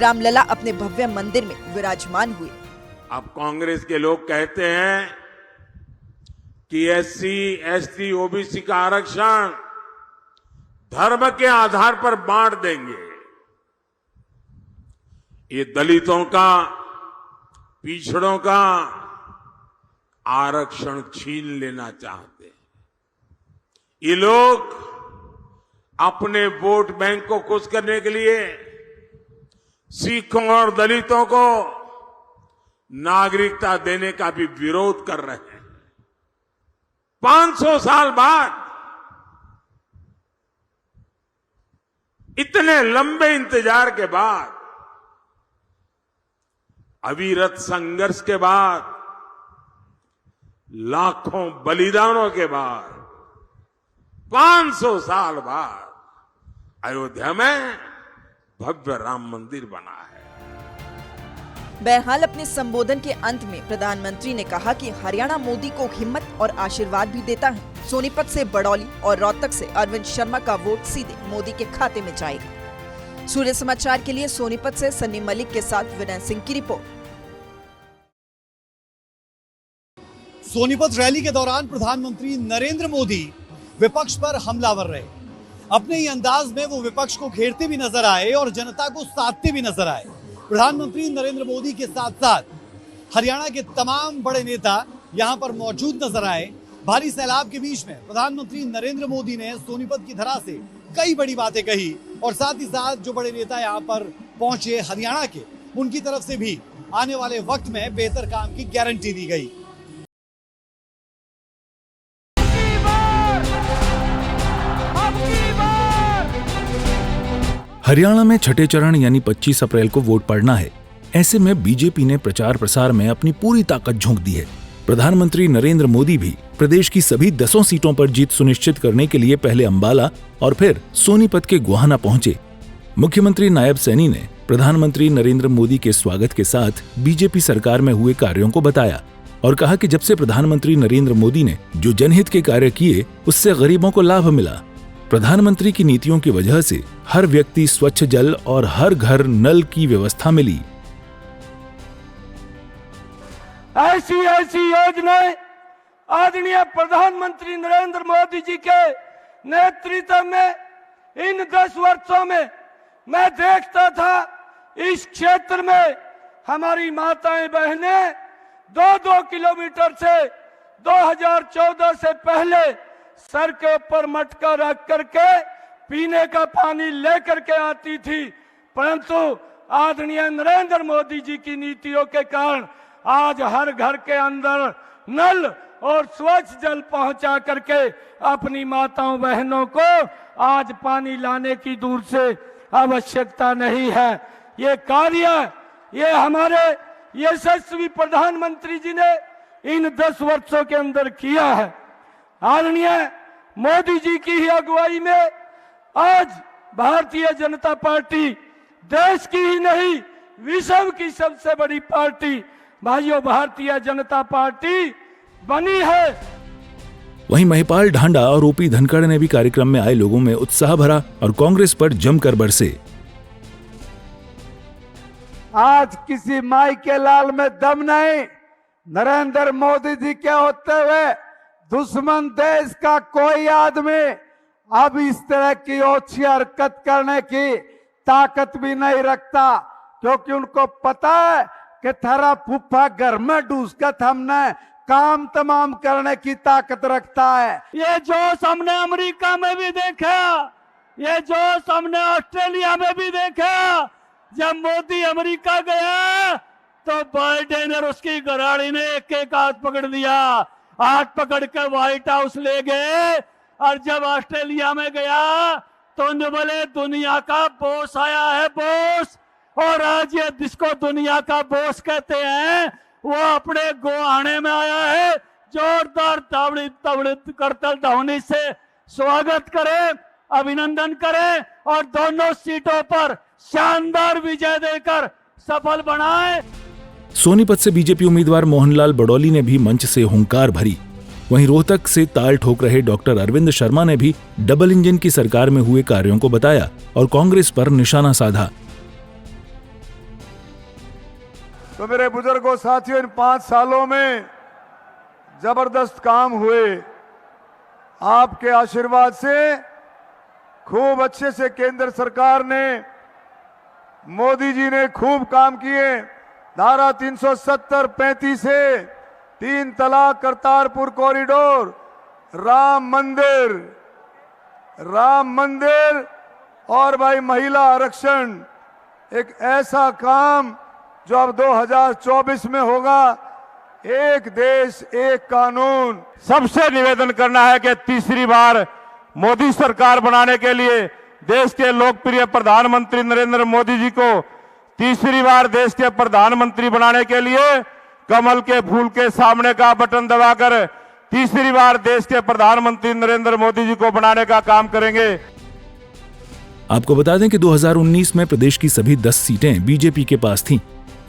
रामलला अपने भव्य मंदिर में विराजमान हुए। अब कांग्रेस के लोग कहते हैं कि SC, ST, OBC का आरक्षण धर्म के आधार पर बांट देंगे। ये दलितों का, पिछड़ों का आरक्षण छीन लेना चाहते हैं। ये लोग अपने वोट बैंक को खुश करने के लिए सिखों और दलितों को नागरिकता देने का भी विरोध कर रहे हैं। 500 साल बाद, इतने लंबे इंतजार के बाद, अविरत संघर्ष के बाद, लाखों बलिदानों के बाद, 500 साल बाद अयोध्या में भव्य राम मंदिर बना है। बहरहाल अपने संबोधन के अंत में प्रधानमंत्री ने कहा कि हरियाणा मोदी को हिम्मत और आशीर्वाद भी देता है। सोनीपत से बड़ौली और रोहतक से अरविंद शर्मा का वोट सीधे मोदी के खाते में जाएगा। सूर्य समाचार के लिए सोनीपत से सन्नी मलिक के साथ विनय सिंह की रिपोर्ट। सोनीपत रैली के दौरान प्रधानमंत्री नरेंद्र मोदी विपक्ष पर हमलावर रहे। अपने ही अंदाज में वो विपक्ष को घेरते भी नजर आए और जनता को साधते भी नजर आए। प्रधानमंत्री नरेंद्र मोदी के साथ साथ हरियाणा के तमाम बड़े नेता यहां पर मौजूद नजर आए। भारी सैलाब के बीच में प्रधानमंत्री नरेंद्र मोदी ने सोनीपत की धरा से कई बड़ी बातें कही और साथ ही साथ जो बड़े नेता यहां पर पहुंचे हरियाणा के, उनकी तरफ से भी आने वाले वक्त में बेहतर काम की गारंटी दी गई। हरियाणा में छठे चरण यानी 25 अप्रैल को वोट पड़ना है। ऐसे में बीजेपी ने प्रचार प्रसार में अपनी पूरी ताकत झोंक दी है। प्रधानमंत्री नरेंद्र मोदी भी प्रदेश की सभी 10 सीटों पर जीत सुनिश्चित करने के लिए पहले अंबाला और फिर सोनीपत के गोहाना पहुंचे। मुख्यमंत्री नायब सैनी ने प्रधानमंत्री नरेंद्र मोदी के स्वागत के साथ बीजेपी सरकार में हुए कार्यों को बताया और कहा कि जब से प्रधानमंत्री नरेंद्र मोदी ने जो जनहित के कार्य किए, उससे गरीबों को लाभ मिला। प्रधानमंत्री की नीतियों की वजह से हर व्यक्ति स्वच्छ जल और हर घर नल की व्यवस्था मिली। ऐसी योजनाएं आदरणीय प्रधानमंत्री नरेंद्र मोदी जी के नेतृत्व में इन 10 वर्षों में मैं देखता था। इस क्षेत्र में हमारी माताएं बहनें 2-2 किलोमीटर से 2014 से पहले सर के ऊपर मटका रख करके पीने का पानी लेकर के आती थी, परंतु आदरणीय नरेंद्र मोदी जी की नीतियों के कारण आज हर घर के अंदर नल और स्वच्छ जल पहुंचा करके अपनी माताओं बहनों को आज पानी लाने की दूर से आवश्यकता नहीं है। ये कार्य ये हमारे यशस्वी प्रधानमंत्री जी ने इन 10 वर्षों के अंदर किया है। आदरणीय मोदी जी की ही अगुवाई में आज भारतीय जनता पार्टी देश की ही नहीं विश्व की सबसे बड़ी पार्टी भाइयों भारतीय जनता पार्टी बनी है। वहीं महिपाल ढांडा और ओपी धनखड़ ने भी कार्यक्रम में आए लोगों में उत्साह भरा और कांग्रेस पर जमकर बरसे। आज किसी माई के लाल में दम नहीं। नरेंद्र मोदी जी के होते हुए दुश्मन देश का कोई आदमी अब इस तरह की ओछी हरकत करने की ताकत भी नहीं रखता, क्योंकि उनको पता है कि थारा फूफा घर में ढूंसकर हमने काम तमाम करने की ताकत रखता है। ये जोश हमने अमेरिका में भी देखा, ये जोश हमने ऑस्ट्रेलिया में भी देखा। जब मोदी अमेरिका गया तो बाइडेन और उसकी घराड़ी ने एक एक हाथ पकड़ लिया, हाथ पकड़ कर व्हाइट हाउस ले गए। और जब ऑस्ट्रेलिया में गया तो बोले दुनिया का बॉस आया है, बॉस। और आज ये जिसको दुनिया का बॉस कहते हैं वो अपने गोहाने में आया है। जोरदार तावड़ी तावड़ी करतल ध्वनि से स्वागत करें, अभिनंदन करें और दोनों सीटों पर शानदार विजय देकर सफल बनाएं। सोनीपत से बीजेपी उम्मीदवार मोहनलाल बडौली ने भी मंच से हुंकार भरी। वहीं रोहतक से ताल ठोक रहे डॉक्टर अरविंद शर्मा ने भी डबल इंजन की सरकार में हुए कार्यों को बताया और कांग्रेस पर निशाना साधा। तो मेरे बुजुर्गों साथियों, इन 5 सालों में जबरदस्त काम हुए। आपके आशीर्वाद से खूब अच्छे से केंद्र सरकार ने, मोदी जी ने खूब काम किए। धारा 370, 35 से 3 तलाक, करतारपुर कॉरिडोर, राम मंदिर और भाई महिला आरक्षण, एक ऐसा काम जो अब 2024 में होगा। एक देश एक कानून। सबसे निवेदन करना है कि तीसरी बार मोदी सरकार बनाने के लिए देश के लोकप्रिय प्रधानमंत्री नरेंद्र मोदी जी को तीसरी बार देश के प्रधानमंत्री बनाने के लिए कमल के फूल के सामने का बटन दबाकर तीसरी बार देश के प्रधानमंत्री नरेंद्र मोदी जी को बनाने का काम करेंगे। आपको बता दें कि 2019 में प्रदेश की सभी 10 सीटें बीजेपी के पास थीं।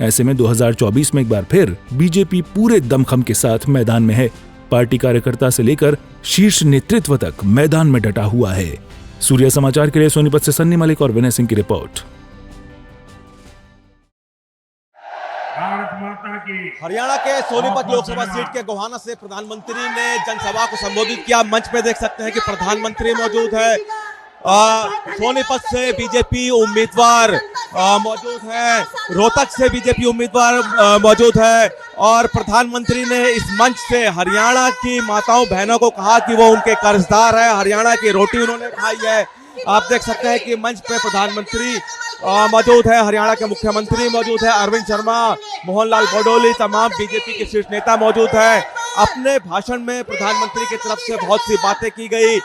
ऐसे में 2024 में एक बार फिर बीजेपी पूरे दमखम के साथ मैदान में है। पार्टी कार्यकर्ता से लेकर शीर्ष नेतृत्व तक मैदान में डटा हुआ है। सूर्य समाचार के लिए सोनीपत से सन्नी मलिक और विनय सिंह की रिपोर्ट। हरियाणा के सोनीपत लोकसभा सीट के गोहाना से प्रधानमंत्री ने जनसभा को संबोधित किया। मंच पे देख सकते हैं कि प्रधानमंत्री मौजूद है। सोनीपत से बीजेपी उम्मीदवार मौजूद है, रोहतक से बीजेपी उम्मीदवार मौजूद है और प्रधानमंत्री ने इस मंच से हरियाणा की माताओं बहनों को कहा कि वो उनके कर्जदार है। हरियाणा की रोटी उन्होंने खाई है। आप देख सकते हैं कि मंच पे प्रधानमंत्री मौजूद है, हरियाणा के मुख्यमंत्री मौजूद है, अरविंद शर्मा, मोहनलाल बडौली, तमाम बीजेपी के शीर्ष नेता मौजूद है। अपने भाषण में प्रधानमंत्री की तरफ से बहुत सी बातें की गई।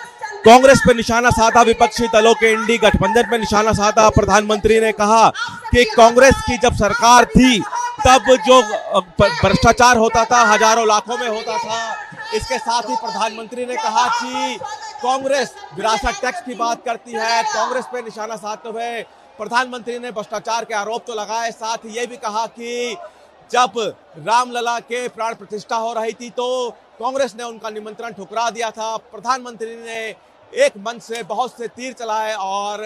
कांग्रेस पे निशाना साधा, विपक्षी दलों के इंडी गठबंधन पे निशाना साधा। प्रधानमंत्री ने कहा कि कांग्रेस की जब सरकार थी तब जो भ्रष्टाचार होता था हजारों लाखों में होता था। इसके साथ ही प्रधानमंत्री ने कहा कि कांग्रेस विरासत टैक्स की बात करती है। कांग्रेस पे निशाना साधते हुए प्रधानमंत्री ने भ्रष्टाचार के आरोप तो लगाए, साथ ही ये भी कहा कि जब रामलला के प्राण प्रतिष्ठा हो रही थी तो कांग्रेस ने उनका निमंत्रण ठुकरा दिया था। प्रधानमंत्री ने एक मंच से बहुत से तीर चलाए और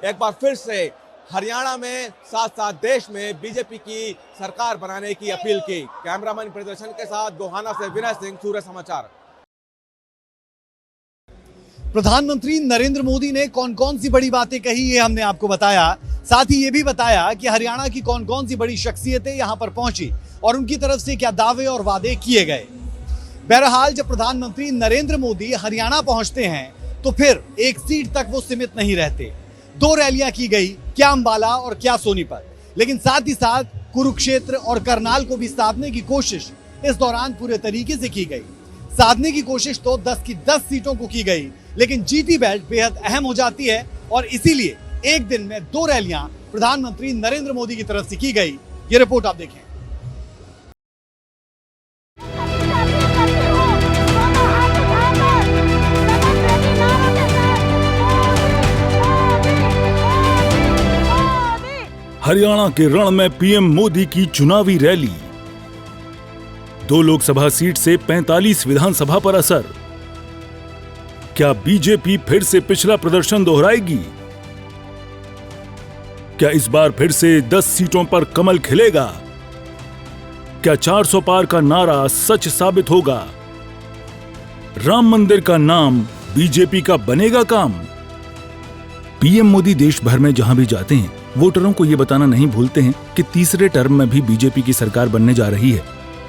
एक बार फिर से हरियाणा में साथ साथ देश में बीजेपी की सरकार बनाने की अपील की। कैमरामैन प्रदर्शन के साथ गोहाना से विनय सिंह, सूर्य समाचार। प्रधानमंत्री नरेंद्र मोदी ने कौन कौन सी बड़ी बातें कही ये हमने आपको बताया। साथ ही ये भी बताया कि हरियाणा की कौन कौन सी बड़ी शख्सियतें यहां पर पहुंची और उनकी तरफ से क्या दावे और वादे किए गए। बहरहाल जब प्रधानमंत्री नरेंद्र मोदी हरियाणा पहुंचते हैं तो फिर एक सीट तक वो सीमित नहीं रहते। 2 रैलियां की गई, क्या अंबाला और क्या सोनीपत, लेकिन साथ ही साथ कुरुक्षेत्र और करनाल को भी साधने की कोशिश इस दौरान पूरे तरीके से की गई। साधने की कोशिश तो 10 की 10 सीटों को की गई, लेकिन जीटी बेल्ट बेहद अहम हो जाती है और इसीलिए एक दिन में 2 रैलियां प्रधानमंत्री नरेंद्र मोदी की तरफ से की गई। ये रिपोर्ट आप देखें। हरियाणा के रण में पीएम मोदी की चुनावी रैली। 2 लोकसभा सीट से 45 विधानसभा पर असर। क्या बीजेपी फिर से पिछला प्रदर्शन दोहराएगी? क्या इस बार फिर से 10 सीटों पर कमल खिलेगा? क्या 400 पार का नारा सच साबित होगा? राम मंदिर का नाम बीजेपी का बनेगा काम? पीएम मोदी देश भर में जहां भी जाते हैं वोटरों को यह बताना नहीं भूलते हैं कि तीसरे टर्म में भी बीजेपी की सरकार बनने जा रही है।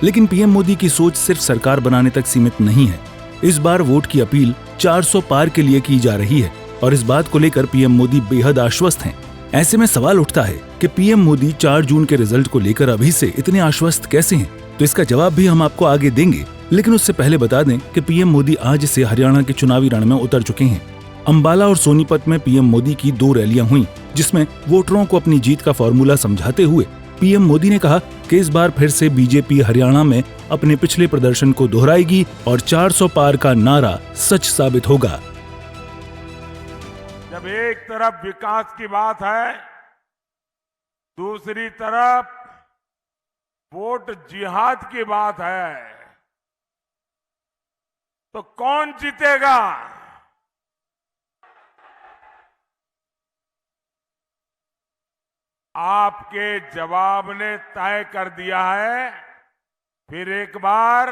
लेकिन पीएम मोदी की सोच सिर्फ सरकार बनाने तक सीमित नहीं है। इस बार वोट की अपील 400 पार के लिए की जा रही है और इस बात को लेकर पीएम मोदी बेहद आश्वस्त हैं। ऐसे में सवाल उठता है कि पीएम मोदी 4 जून के रिजल्ट को लेकर अभी से इतने आश्वस्त कैसे हैं? तो इसका जवाब भी हम आपको आगे देंगे, लेकिन उससे पहले बता दें कि पीएम मोदी आज से हरियाणा के चुनावी रण में उतर चुके हैं। अंबाला और सोनीपत में पीएम मोदी की 2 रैलियां हुई, जिसमें वोटरों को अपनी जीत का फॉर्मूला समझाते हुए पीएम मोदी ने कहा कि इस बार फिर से बीजेपी हरियाणा में अपने पिछले प्रदर्शन को दोहराएगी और 400 पार का नारा सच साबित होगा। जब एक तरफ विकास की बात है, दूसरी तरफ वोट जिहाद की बात है, तो कौन जीतेगा? आपके जवाब ने तय कर दिया है। फिर एक बार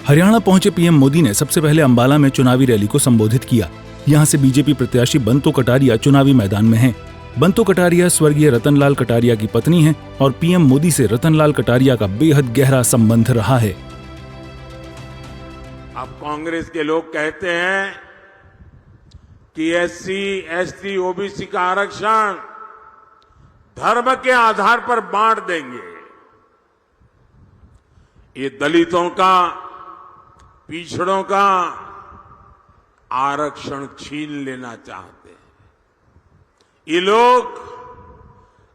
हरियाणा पहुंचे पीएम मोदी ने सबसे पहले अंबाला में चुनावी रैली को संबोधित किया। यहां से बीजेपी प्रत्याशी बंतो कटारिया चुनावी मैदान में हैं। बंतो कटारिया स्वर्गीय रतनलाल कटारिया की पत्नी हैं और पीएम मोदी से रतनलाल कटारिया का बेहद गहरा संबंध रहा है। अब कांग्रेस के लोग कहते हैं कि एससी, एसटी, ओबीसी का आरक्षण धर्म के आधार पर बांट देंगे। ये दलितों का, पिछड़ों का आरक्षण छीन लेना चाहते हैं। ये लोग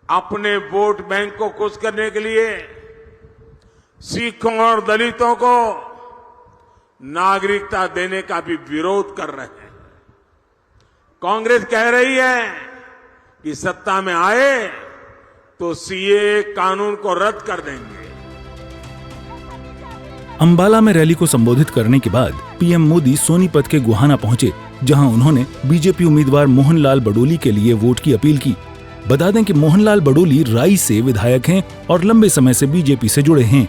अपने वोट बैंक को खुश करने के लिए सिखों और दलितों को नागरिकता देने का भी विरोध कर रहे हैं। कांग्रेस कह रही है कि सत्ता में आए तो सीए कानून को रद्द कर देंगे। अंबाला में रैली को संबोधित करने के बाद पीएम मोदी सोनीपत के गुहाना पहुंचे, जहां उन्होंने बीजेपी उम्मीदवार मोहनलाल बडोली के लिए वोट की अपील की। बता दें कि मोहनलाल बडोली राई से विधायक हैं और लंबे समय से बीजेपी से जुड़े हैं।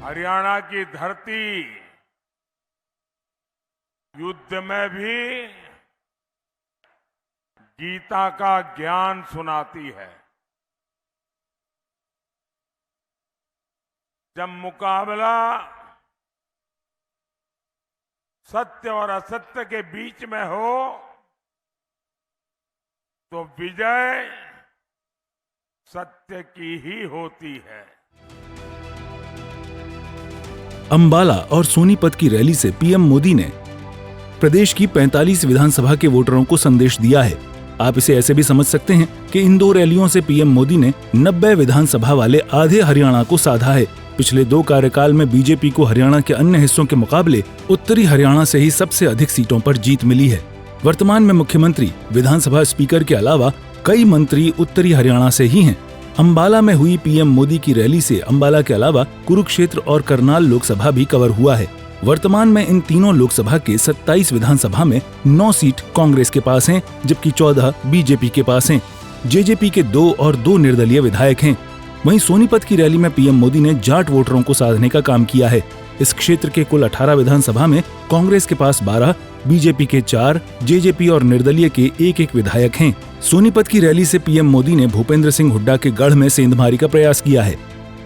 हरियाणा की धरती युद्ध में भी गीता का ज्ञान सुनाती है। जब मुकाबला सत्य और असत्य के बीच में हो तो विजय सत्य की ही होती है। अंबाला और सोनीपत की रैली से पीएम मोदी ने प्रदेश की 45 विधानसभा के वोटरों को संदेश दिया है। आप इसे ऐसे भी समझ सकते हैं कि इन 2 रैलियों से पीएम मोदी ने 90 विधानसभा वाले आधे हरियाणा को साधा है। पिछले 2 कार्यकाल में बीजेपी को हरियाणा के अन्य हिस्सों के मुकाबले उत्तरी हरियाणा से ही सबसे अधिक सीटों पर जीत मिली है। वर्तमान में मुख्यमंत्री, विधानसभा स्पीकर के अलावा कई मंत्री उत्तरी हरियाणा से ही हैं। अंबाला में हुई पीएम मोदी की रैली से अंबाला के अलावा कुरुक्षेत्र और करनाल लोकसभा भी कवर हुआ है। वर्तमान में इन तीनों लोकसभा के 27 विधानसभा में 9 सीट कांग्रेस के पास हैं, जबकि 14 बीजेपी के पास हैं। जेजेपी के 2 और 2 निर्दलीय विधायक हैं। वहीं सोनीपत की रैली में पीएम मोदी ने जाट वोटरों को साधने का काम किया है। इस क्षेत्र के कुल 18 विधानसभा में कांग्रेस के पास 12, बीजेपी के 4, जेजेपी और निर्दलीय के 1-1 विधायक हैं। सोनीपत की रैली से पीएम मोदी ने भूपेंद्र सिंह हुड्डा के गढ़ में सेंधमारी का प्रयास किया है।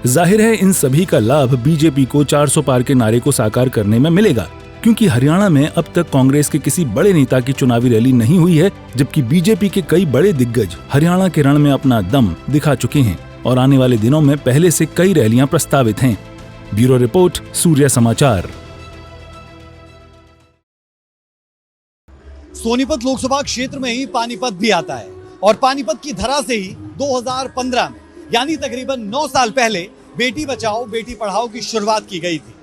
जाहिर है इन सभी का लाभ बीजेपी को 400 पार के नारे को साकार करने में मिलेगा, क्योंकि हरियाणा में अब तक कांग्रेस के किसी बड़े नेता की चुनावी रैली नहीं हुई है, जबकि बीजेपी के कई बड़े दिग्गज हरियाणा के रण में अपना दम दिखा चुके हैं और आने वाले दिनों में पहले से कई रैलियां प्रस्तावित हैं। ब्यूरो रिपोर्ट, सूर्य समाचार। सोनीपत लोकसभा क्षेत्र में ही पानीपत भी आता है और पानीपत की धरा से ही 2015 में यानी तकरीबन 9 साल पहले बेटी बचाओ बेटी पढ़ाओ की शुरुआत की गई थी।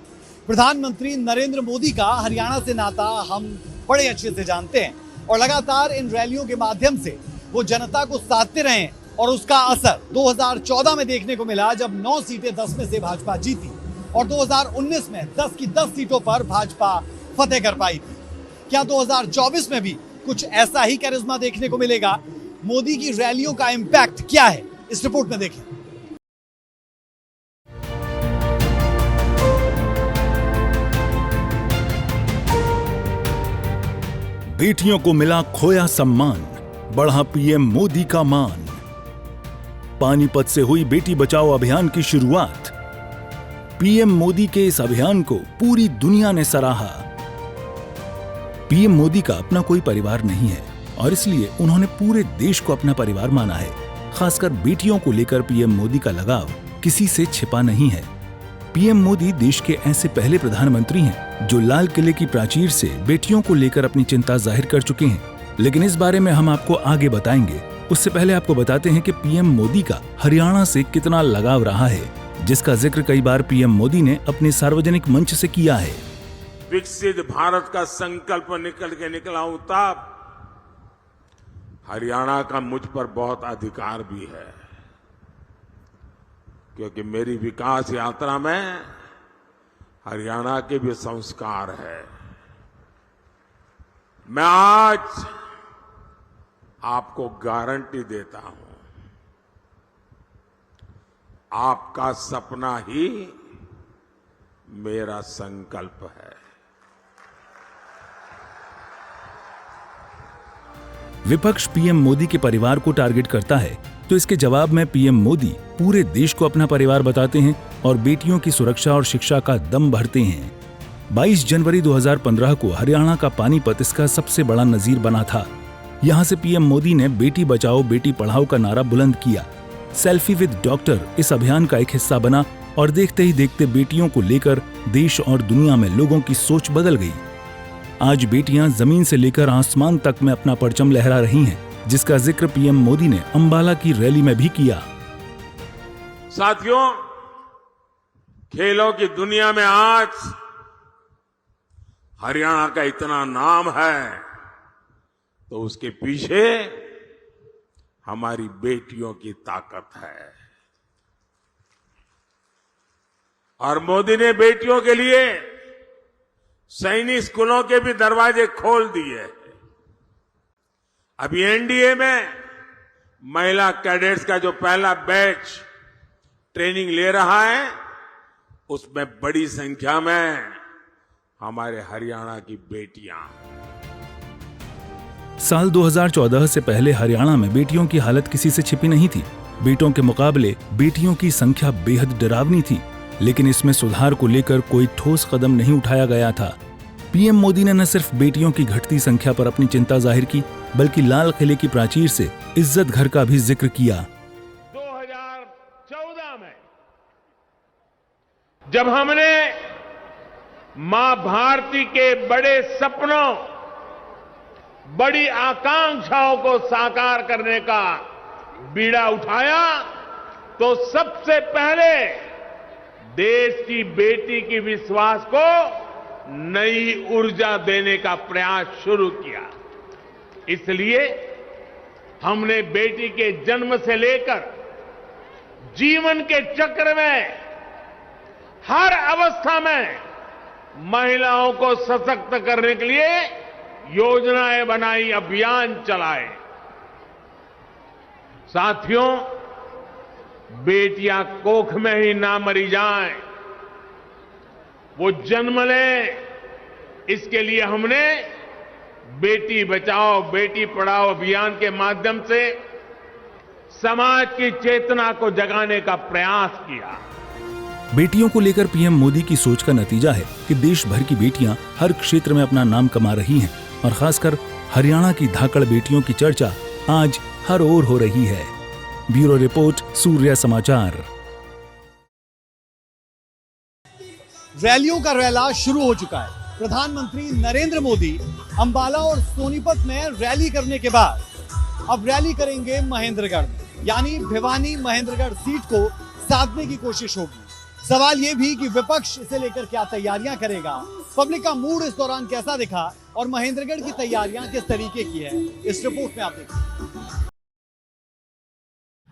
प्रधानमंत्री नरेंद्र मोदी का हरियाणा से नाता हम बड़े अच्छे से जानते हैं और लगातार इन रैलियों के माध्यम से वो जनता को साधते रहे और उसका असर 2014 में देखने को मिला, जब 9 सीटें 10 में से भाजपा जीती और 2019 में 10 की 10 सीटों पर भाजपा फतेह कर पाई थी। क्या 2024 में भी कुछ ऐसा ही कैरिज्मा देखने को मिलेगा? मोदी की रैलियों का इम्पैक्ट क्या है, इस रिपोर्ट में देखें। बेटियों को मिला खोया सम्मान, बढ़ा पीएम मोदी का मान। पानीपत से हुई बेटी बचाओ अभियान की शुरुआत। पीएम मोदी के इस अभियान को पूरी दुनिया ने सराहा। पीएम मोदी का अपना कोई परिवार नहीं है और इसलिए उन्होंने पूरे देश को अपना परिवार माना है। खासकर बेटियों को लेकर पीएम मोदी का लगाव किसी से छिपा नहीं है। पीएम मोदी देश के ऐसे पहले प्रधानमंत्री हैं जो लाल किले की प्राचीर से बेटियों को लेकर अपनी चिंता जाहिर कर चुके हैं, लेकिन इस बारे में हम आपको आगे बताएंगे। उससे पहले आपको बताते हैं कि पीएम मोदी का हरियाणा से कितना लगाव रहा है, जिसका जिक्र कई बार पीएम मोदी ने अपने सार्वजनिक मंच से किया है। विकसित भारत का संकल्प निकला हूं तब हरियाणा का मुझ पर बहुत अधिकार भी है, क्योंकि मेरी विकास यात्रा में हरियाणा के भी संस्कार है। मैं आज आपको गारंटी देता हूं, आपका सपना ही मेरा संकल्प है। विपक्ष पीएम मोदी के परिवार को टारगेट करता है, तो इसके जवाब में पीएम मोदी पूरे देश को अपना परिवार बताते हैं और बेटियों की सुरक्षा और शिक्षा का दम भरते हैं। 22 जनवरी 2015 को हरियाणा का पानीपत इसका सबसे बड़ा नजीर बना था। यहाँ से पीएम मोदी ने बेटी बचाओ बेटी पढ़ाओ का नारा बुलंद किया। सेल्फी विद डॉक्टर इस अभियान का एक हिस्सा बना और देखते ही देखते बेटियों को लेकर देश और दुनिया में लोगों की सोच बदल गई। आज बेटियां जमीन से लेकर आसमान तक में अपना परचम लहरा रही हैं, जिसका जिक्र पीएम मोदी ने अंबाला की रैली में भी किया। साथियों, खेलों की दुनिया में आज हरियाणा का इतना नाम है, तो उसके पीछे हमारी बेटियों की ताकत है। और मोदी ने बेटियों के लिए सैनिक स्कूलों के भी दरवाजे खोल दिए। अभी एनडीए में महिला कैडेट्स का जो पहला बैच ट्रेनिंग ले रहा है, उसमें बड़ी संख्या में हमारे हरियाणा की बेटियां। साल 2014 से पहले हरियाणा में बेटियों की हालत किसी से छिपी नहीं थी। बेटों के मुकाबले बेटियों की संख्या बेहद डरावनी थी, लेकिन इसमें सुधार को लेकर कोई ठोस कदम नहीं उठाया गया था। पीएम मोदी ने न सिर्फ बेटियों की घटती संख्या पर अपनी चिंता जाहिर की, बल्कि लाल किले की प्राचीर से इज्जत घर का भी जिक्र किया। 2014 में जब हमने मां भारती के बड़े सपनों, बड़ी आकांक्षाओं को साकार करने का बीड़ा उठाया, तो सबसे पहले देश की बेटी की विश्वास को नई ऊर्जा देने का प्रयास शुरू किया। इसलिए हमने बेटी के जन्म से लेकर जीवन के चक्र में हर अवस्था में महिलाओं को सशक्त करने के लिए योजनाएं बनाई, अभियान चलाए। साथियों, बेटियां कोख में ही ना मरी जाएं, वो जन्म लें, इसके लिए हमने बेटी बचाओ बेटी पढ़ाओ अभियान के माध्यम से समाज की चेतना को जगाने का प्रयास किया। बेटियों को लेकर पीएम मोदी की सोच का नतीजा है कि देश भर की बेटियां हर क्षेत्र में अपना नाम कमा रही हैं और खासकर हरियाणा की धाकड़ बेटियों की चर्चा आज हर ओर हो रही है। ब्यूरो रिपोर्ट, सूर्य समाचार। रैलियों का रैला शुरू हो चुका है। प्रधानमंत्री नरेंद्र मोदी अंबाला और सोनीपत में रैली करने के बाद अब रैली करेंगे महेंद्रगढ़ में, यानी भिवानी महेंद्रगढ़ सीट को साधने की कोशिश होगी। सवाल ये भी कि विपक्ष इसे लेकर क्या तैयारियां करेगा, पब्लिक का मूड इस दौरान कैसा दिखा और महेंद्रगढ़ की तैयारियां किस तरीके की है, इस रिपोर्ट में आप देखिए।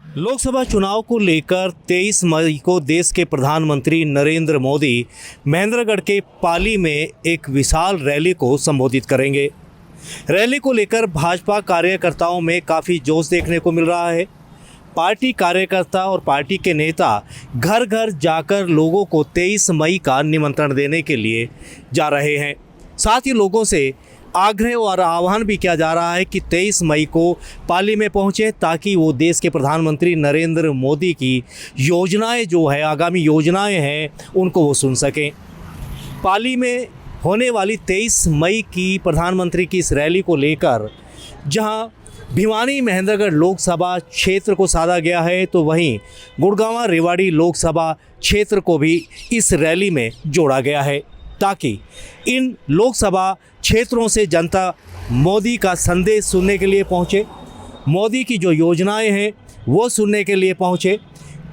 लोकसभा चुनाव को लेकर 23 मई को देश के प्रधानमंत्री नरेंद्र मोदी महेंद्रगढ़ के पाली में एक विशाल रैली को संबोधित करेंगे। रैली को लेकर भाजपा कार्यकर्ताओं में काफ़ी जोश देखने को मिल रहा है। पार्टी कार्यकर्ता और पार्टी के नेता घर घर जाकर लोगों को 23 मई का निमंत्रण देने के लिए जा रहे हैं। साथ ही लोगों से आग्रह और आह्वान भी किया जा रहा है कि 23 मई को पाली में पहुंचे ताकि वो देश के प्रधानमंत्री नरेंद्र मोदी की योजनाएं जो है, आगामी योजनाएं हैं, उनको वो सुन सकें। पाली में होने वाली 23 मई की प्रधानमंत्री की इस रैली को लेकर जहां भिवानी महेंद्रगढ़ लोकसभा क्षेत्र को साधा गया है, तो वहीं गुड़गांव रेवाड़ी लोकसभा क्षेत्र को भी इस रैली में जोड़ा गया है ताकि इन लोकसभा क्षेत्रों से जनता मोदी का संदेश सुनने के लिए पहुंचे, मोदी की जो योजनाएं हैं वो सुनने के लिए पहुंचे।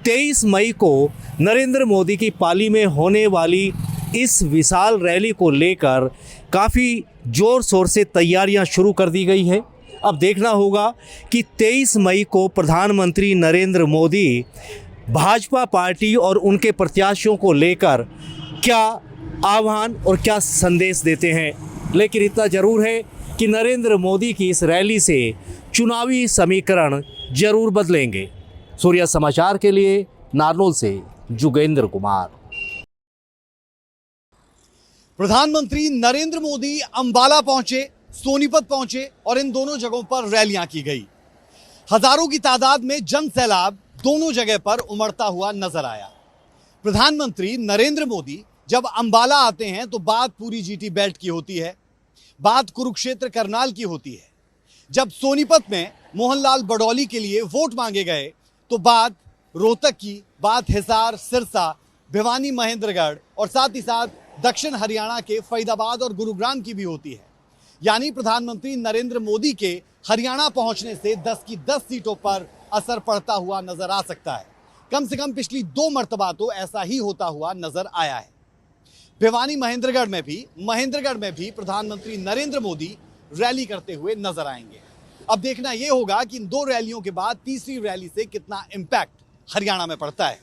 23 मई को नरेंद्र मोदी की पाली में होने वाली इस विशाल रैली को लेकर काफ़ी ज़ोर शोर से तैयारियां शुरू कर दी गई है। अब देखना होगा कि 23 मई को प्रधानमंत्री नरेंद्र मोदी भाजपा पार्टी और उनके प्रत्याशियों को लेकर क्या आह्वान और क्या संदेश देते हैं। लेकिन इतना ज़रूर है कि नरेंद्र मोदी की इस रैली से चुनावी समीकरण जरूर बदलेंगे। सूर्या समाचार के लिए नारनौल से जुगेंद्र कुमार। प्रधानमंत्री नरेंद्र मोदी अंबाला पहुंचे, सोनीपत पहुंचे और इन दोनों जगहों पर रैलियां की गई। हजारों की तादाद में जन सैलाब दोनों जगह पर उमड़ता हुआ नजर आया। प्रधानमंत्री नरेंद्र मोदी जब अंबाला आते हैं तो बात पूरी जीटी बेल्ट की होती है, बात कुरुक्षेत्र करनाल की होती है। जब सोनीपत में मोहनलाल बडौली के लिए वोट मांगे गए तो बात रोहतक की, बात हिसार, सिरसा, भिवानी महेंद्रगढ़ और साथ ही साथ दक्षिण हरियाणा के फरीदाबाद और गुरुग्राम की भी होती है। यानी प्रधानमंत्री नरेंद्र मोदी के हरियाणा पहुंचने से 10 की 10 सीटों पर असर पड़ता हुआ नजर आ सकता है। कम से कम पिछली 2 मर्तबा तो ऐसा ही होता हुआ नजर आया है। भिवानी महेंद्रगढ़ में भी प्रधानमंत्री नरेंद्र मोदी रैली करते हुए नजर आएंगे। अब देखना यह होगा कि इन 2 रैलियों के बाद तीसरी रैली से कितना इंपैक्ट हरियाणा में पड़ता है।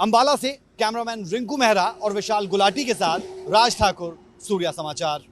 अंबाला से कैमरामैन रिंकू मेहरा और विशाल गुलाटी के साथ राज ठाकुर, सूर्या समाचार।